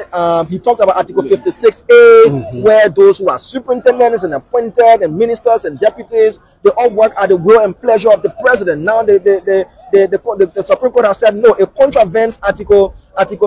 he talked about Article 56A, where those who are superintendents and appointed and ministers and deputies, they all work at the will and pleasure of the president. Now the Supreme Court has said no, it contravenes Article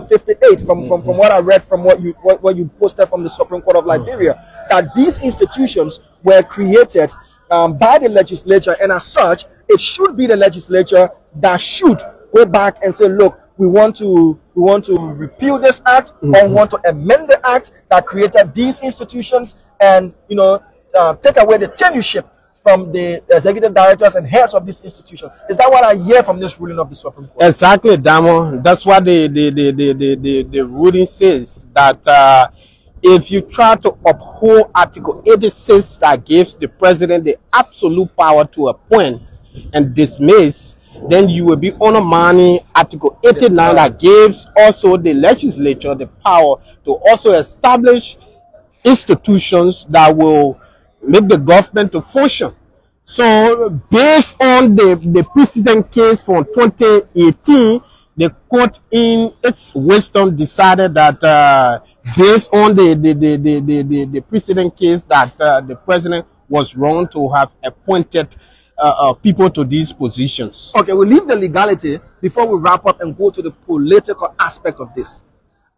58 from what I read from what you posted from the Supreme Court of Liberia, that these institutions were created by the legislature, and as such, it should be the legislature that should go back and say, look, we want to repeal this act, or we want to amend the act that created these institutions, and take away the tenureship from the executive directors and heads of this institution. Is that what I hear from this ruling of the Supreme Court? Exactly, Damo. That's what the ruling says, that if you try to uphold Article 86 that gives the president the absolute power to appoint and dismiss, then you will be undermining Article 89 that gives also the legislature the power to also establish institutions that will make the government to function. So based on the precedent case from 2018, the court in its wisdom decided that based on the precedent case that the president was wrong to have appointed people to these positions. Okay, we'll leave the legality before we wrap up and go to the political aspect of this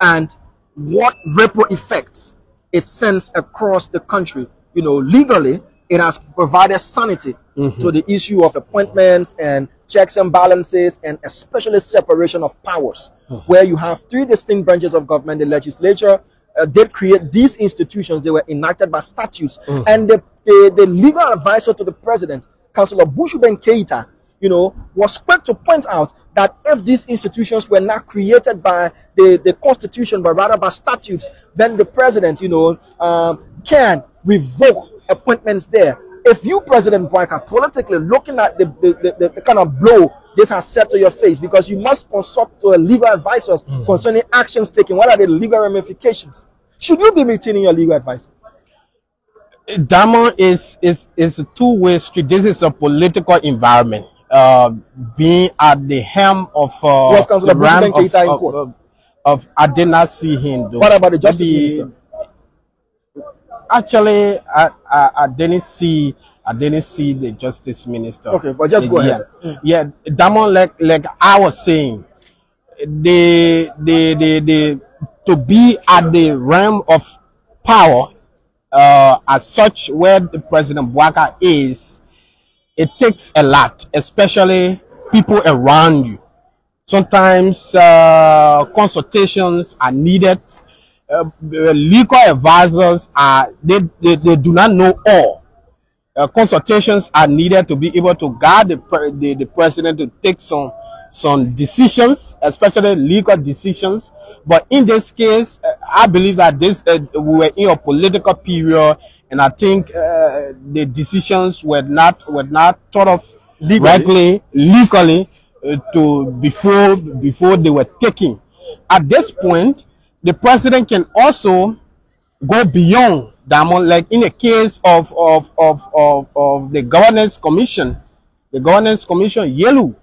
and what ripple effects it sends across the country. Legally, it has provided sanity to the issue of appointments and checks and balances, and especially separation of powers, where you have three distinct branches of government. The legislature did create these institutions. They were enacted by statutes, and the legal advisor to the president, Councillor Bushuben Keita, was quick to point out that if these institutions were not created by the constitution, but rather by statutes, then the president, can revoke appointments there. If you, President Boyka, politically looking at the kind of blow this has set to your face, because you must consult to a legal advisors concerning actions taken, what are the legal ramifications? Should you be retaining your legal advisor? Diamond is a two-way street. This is a political environment. Being at the helm of the ram of Adenasi Hindu. What about the Justice Minister? Actually, I didn't see the Justice Minister. Okay, but just go ahead. Yeah, Diamond, like I was saying, to be at the realm of power as such where the President Bouaka is, it takes a lot, especially people around you. Sometimes consultations are needed. Legal advisors they do not know all. Consultations are needed to be able to guide the president to take some decisions, especially legal decisions. But in this case, I believe that we were in a political period, and I think the decisions were not thought of legally before they were taken. At this point, the president can also go beyond Diamond, like in the case of the governance commission, Yelu.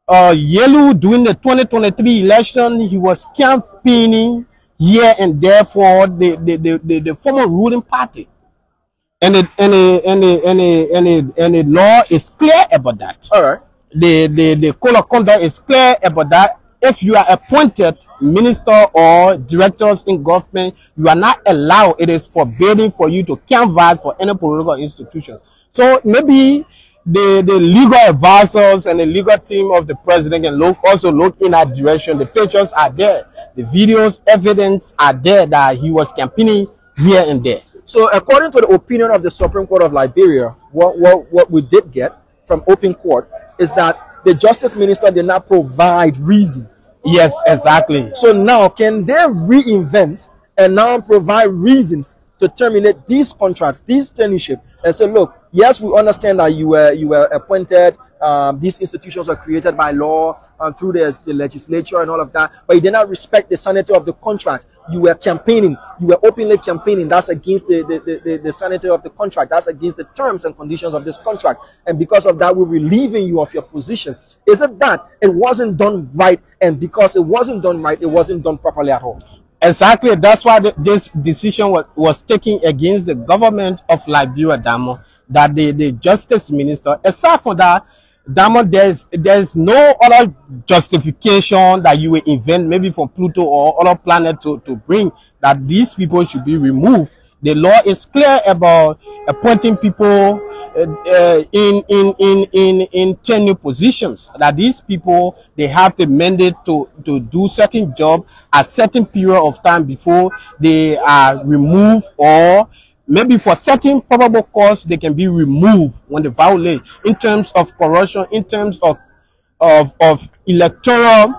Yelu, during the 2023 election, he was campaigning here and there for the former ruling party, and the law is clear about that. All right. The code of conduct is clear about that. If you are appointed minister or directors in government, you are not allowed. It is forbidden for you to canvass for any political institutions. So maybe the legal advisors and the legal team of the president can also look in that direction. The pictures are there, the videos, evidence are there that he was campaigning here and there. So according to the opinion of the Supreme Court of Liberia, what we did get from open court is that the justice minister did not provide reasons. Yes, exactly. So now, can they reinvent and now provide reasons to terminate these contracts, these tenureship, and say, look, yes, we understand that you were appointed. These institutions are created by law through the legislature and all of that, but you did not respect the sanity of the contract. You were campaigning. You were openly campaigning. That's against the sanity of the contract. That's against the terms and conditions of this contract. And because of that, we're relieving you of your position. Is it that it wasn't done right? And because it wasn't done right, it wasn't done properly at all? Exactly. That's why this decision was taken against the government of Liberia, Damo, that the justice minister, aside from that, Damo, there's no other justification that you will invent, maybe from Pluto or other planet to bring that these people should be removed. The law is clear about appointing people in tenure positions, that these people, they have the mandate to do certain job at certain period of time before they are removed, or maybe for certain probable cause they can be removed when they violate, in terms of corruption, in terms of electoral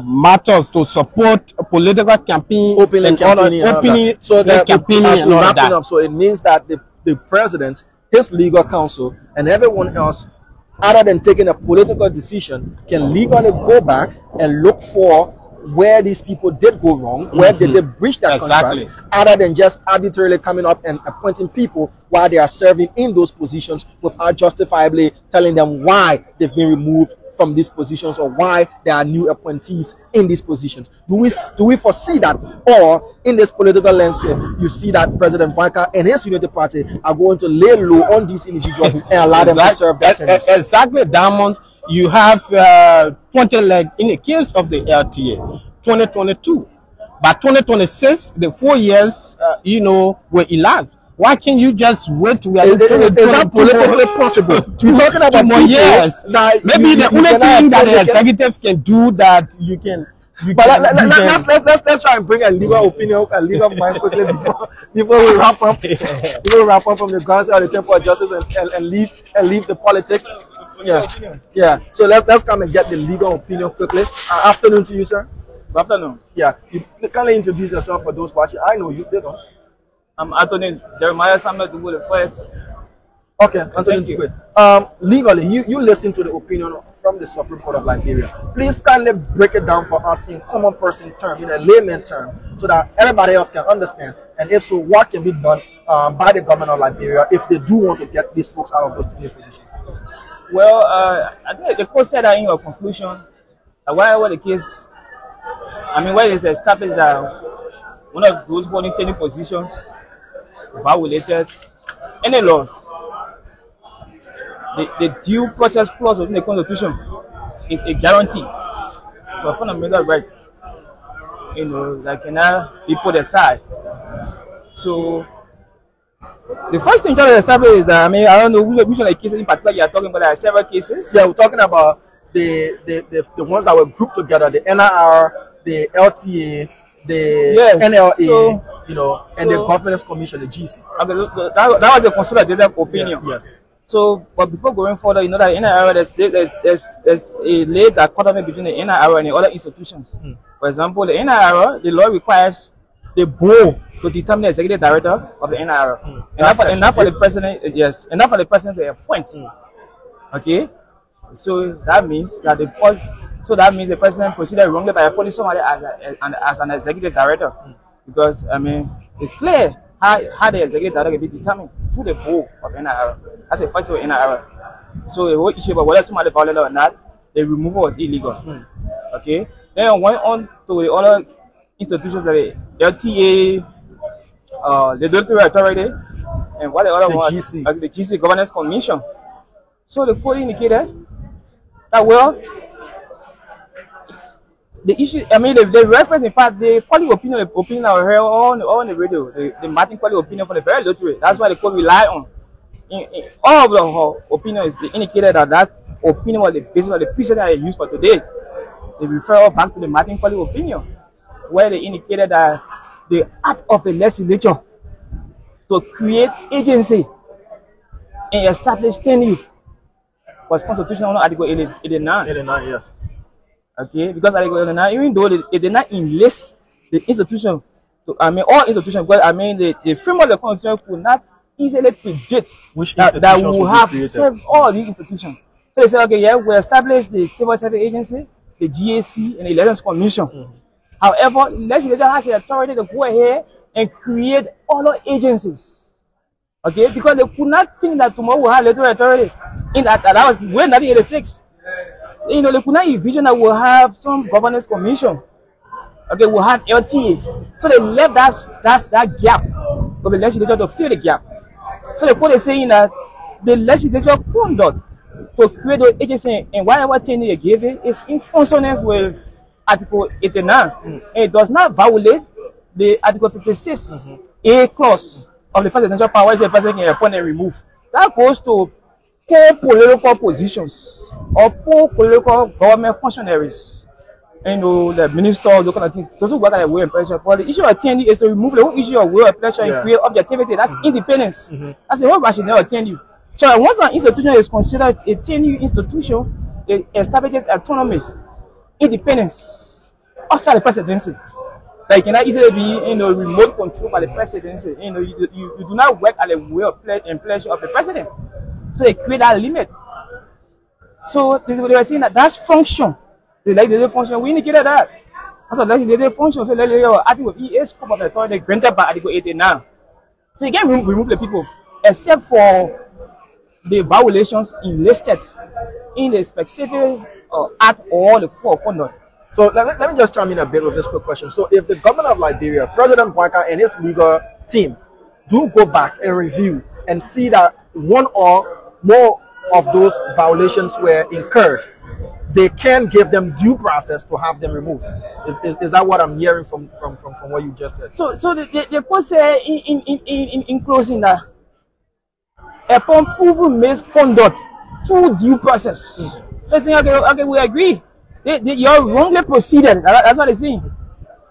matters to support a political campaign, openly campaigning. So that campaigning as and we're all wrapping that. up, so it means that the president, his legal counsel, and everyone else, other than taking a political decision, can legally go back and look for where these people did go wrong, where did they breach their contracts, other than just arbitrarily coming up and appointing people while they are serving in those positions without justifiably telling them why they've been removed from these positions or why there are new appointees in these positions. Do we foresee that, or in this political landscape, you see that President Bouaka and his Unity Party are going to lay low on these individuals and allow them to serve their terms? Exactly, Diamond. You have 20, like in the case of the LTA, 2022. By 2026, the 4 years, were elapsed. Why can't you just wait? We are Is that politically possible? We're talking about more years. Maybe the only thing that the executive can do that you can. But let's try and bring a legal opinion, a legal mind quickly before we wrap up. Before we wrap up from the grounds of the Temple of Justice and leave the politics. Yeah. So let's come and get the legal opinion quickly. Afternoon to you, sir. Good afternoon. Yeah. You kindly introduce yourself for those watching. I know you. They don't. I'm Anthony Jeremiah Samuel the first. Okay, Anthony. Legally, you listen to the opinion from the Supreme Court of Liberia. Please kindly break it down for us in common person term, in a layman term, so that everybody else can understand. And if so, what can be done by the government of Liberia if they do want to get these folks out of those tenure positions? Well, I think the court said that in your conclusion, whatever the case, where it is established that one of those holding tenure positions violated any laws, the due process clause within the Constitution is a guarantee So fundamental right, that cannot be put aside. So the first thing to establish is that, I don't know which one of the cases in particular you are talking about. There are several cases. Yeah, we're talking about the ones that were grouped together, the NIR, the LTA, the NLA, and the Governance Commission, the GC. Okay, that was a consolidated opinion. Yeah, yes. So, but before going further, you know that in NIR there's a laid dichotomy between the NIR and the other institutions. For example, the NIR, the law requires the board to determine the executive director of the NIR, and not for the president. Yes, and not for the president to appoint. Okay, so that means that the president proceeded wrongly by appointing somebody as an executive director, because it's clear how the executive director can be determined through the board of NIR. That's a fact of NIR. So the whole issue about whether somebody violated or not, the removal was illegal. Okay. Then I went on to the other institutions like the LTA, the Tenured Authority, and what the other one? GC. The GC Governance Commission. So the court indicated that the issue, the reference, in fact, the quality opinion I heard on the radio, the Martin quality opinion from the very lottery. That's why the court rely on. In all of the opinions, they indicated that opinion was the basis of the precedent that they used for today. They refer back to the Martin quality opinion, where they indicated that the act of the legislature to create agency and establish tenure was constitutional under Article 89. 89, yes. Okay, because Article 89, even though it did not enlist the institution, all institutions, because the framework of the constitution could not easily predict which that will have served all the institutions. So they said, okay, yeah, we establish the Civil Service Agency, the GAC, and the Elections Commission. However, the legislature has the authority to go ahead and create other agencies. Okay, because they could not think that tomorrow we'll have electoral authority. That was when 1986. They could not envision that we'll have some governance commission. Okay, we'll have LTA. So they left that gap for the legislature to fill the gap. So the court is saying that the legislature conduct to create the agency and whatever tenure they gave it is in consonance with Article 89. And it does not violate the Article 56 A clause of the presidential powers the president can appoint and remove. That goes to poor political positions or poor political government functionaries. The minister, those kind of things, those who work at a will and pressure. But the issue of tenure is to remove the whole issue of will and pressure and create objectivity. That's independence. That's the whole rationale of tenure. So once an institution is considered a tenure institution, it establishes autonomy, independence outside the presidency. Like, it cannot easily be remote control by the presidency. You do not work at the will and pleasure of the president. So they create that limit. So they were saying that's function. The legislative function, we indicated that. That's a legislative function. So legislative article is scope of authority granted by Article 89. So you can remove the people, except for the violations enlisted in the specific act or the code of conduct. So let me just chime in a bit with this quick question. So if the government of Liberia, President Boyka and his legal team do go back and review and see that one or more of those violations were incurred, they can give them due process to have them removed. Is that what I'm hearing from what you just said? So the court say in closing that upon proven misconduct through due process, they say okay, we agree. You're wrongly proceeded. That's what they're saying.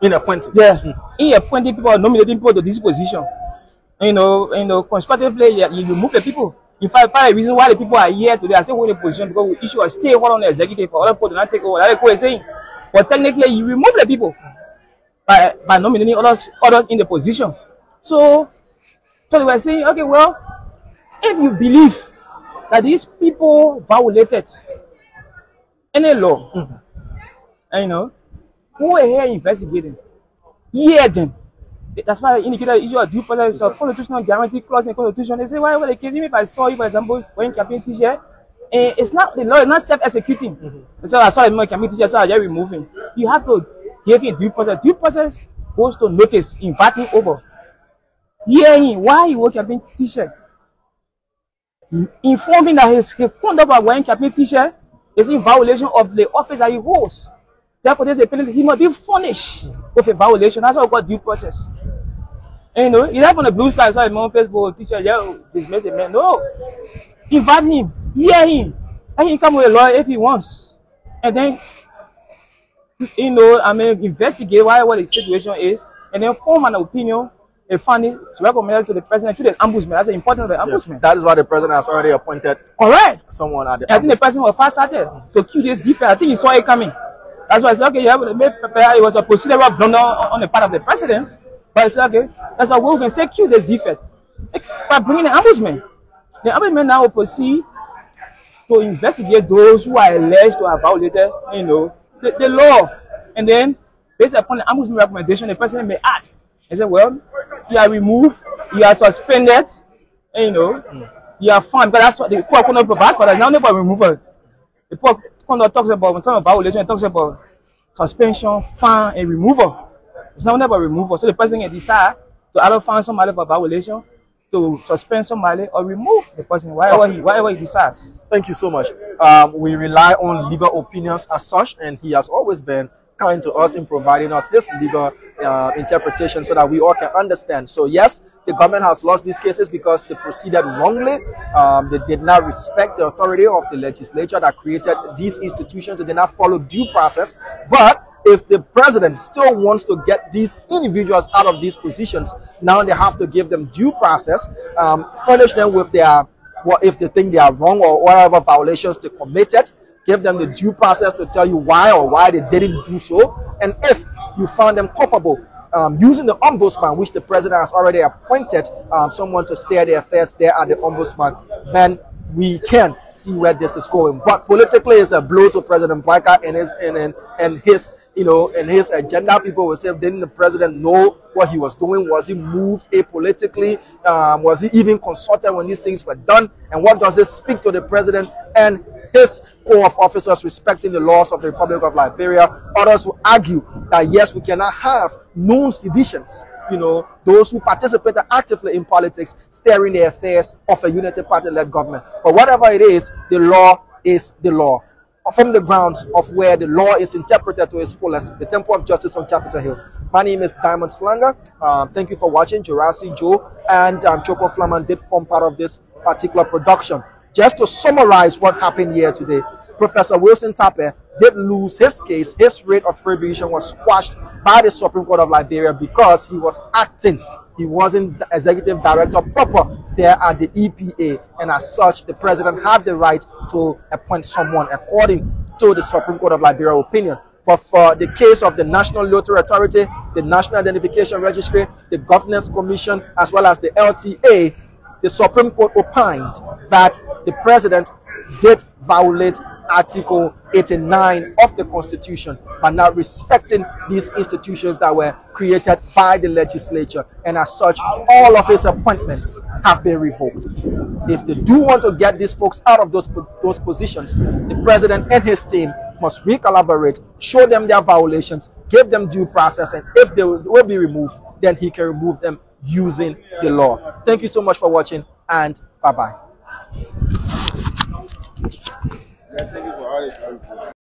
In appointing. Yeah. In appointing people or nominating people to this position. Constructively, you remove the people. In fact, part of the reason why the people are here today are still holding a position because we issue a stay on the executive for other people to not take over. That's what they're saying. But technically, you remove the people by nominating others in the position. So they were saying, okay, well, if you believe that these people violated any law, go ahead investigating, hear them. That's why I indicated the issue of due process of constitutional guarantee clause in the Constitution. They say, why would they kill me if I saw you, for example, wearing campaign t-shirt? And it's not, the law is not self-executing. So I saw him wearing campaign t-shirt, so I just remove him. You have to give him due process. Due process goes to notice, invite him over. Hear him, why he wore campaign t-shirt? Inform him that his conduct by wearing campaign t-shirt is in violation of the office that he holds. Therefore, there's a penalty. He must be punished with a violation. That's what we call due process. And, you know, you have on the blue sky, so I'm on Facebook, teacher, yeah, dismiss a man. No. Invite him, hear him, and he can come with a lawyer if he wants. And then, you know, I mean, investigate what the situation is, and then form an opinion, a finding to recommend to the president, to the ombudsman. That's the important of the ombudsman. That is why the president has already appointed someone at the I think the president was fast started to cue this defect. I think he saw it coming. That's why I said, okay, you have to prepare. It was a procedural blunder on the part of the president. But I said, okay, that's how we can still cue this defect by bringing the ombudsman. The ombudsman now will proceed to investigate those who are alleged to have violated, you know, the law. And then, based upon the ombudsman recommendation, the president may act. He said, well, you are removed, you are suspended, and, you know, you are fined. But that's what the poor conduct provides for that. Now, never removal. The poor conduct talks about, when talking about violation, it talks about suspension, fine, and removal. It's not never removal. So the president can decide to either find somebody for violation, to suspend somebody, or remove the person, whatever he decides. Thank you so much. We rely on legal opinions as such, and he has always been kind to us in providing us his legal interpretation so that we all can understand. So yes, the government has lost these cases because they proceeded wrongly. They did not respect the authority of the legislature that created these institutions. They did not follow due process. But if the president still wants to get these individuals out of these positions, now they have to give them due process, furnish them with their, if they think they are wrong or whatever violations they committed, give them the due process to tell you why they didn't do so. And if you found them culpable, using the ombudsman, which the president has already appointed someone to steer the affairs there at the ombudsman, then we can see where this is going. But politically, it's a blow to President Boyka and his you know, in his agenda. People will say, didn't the president know what he was doing? Was he moved apolitically? Was he even consulted when these things were done? And what does this speak to the president and his corps of officers respecting the laws of the Republic of Liberia? Others will argue that yes, we cannot have known seditions, you know, those who participated actively in politics, steering the affairs of a unity party-led government. But whatever it is, the law is the law. From the grounds of where the law is interpreted to its fullest, the Temple of Justice on Capitol Hill. My name is Diamond Slanger. Thank you for watching. Jurassic Joe and Choco Flaman did form part of this particular production. Just to summarize what happened here today, Professor Wilson Tappe did lose his case. His rate of prohibition was squashed by the Supreme Court of Liberia because he was acting. He wasn't the executive director proper there at the EPA, and as such, the president had the right to appoint someone according to the Supreme Court of Liberia opinion. But for the case of the National Lottery Authority, the National Identification Registry, the Governance Commission, as well as the LTA, the Supreme Court opined that the president did violate Article 89 of the Constitution by not respecting these institutions that were created by the legislature, and as such, all of his appointments have been revoked. If they do want to get these folks out of those positions, the president and his team must recollaborate, show them their violations, give them due process, and if they will be removed, then he can remove them using the law. Thank you so much for watching, and bye-bye. Thank you for all the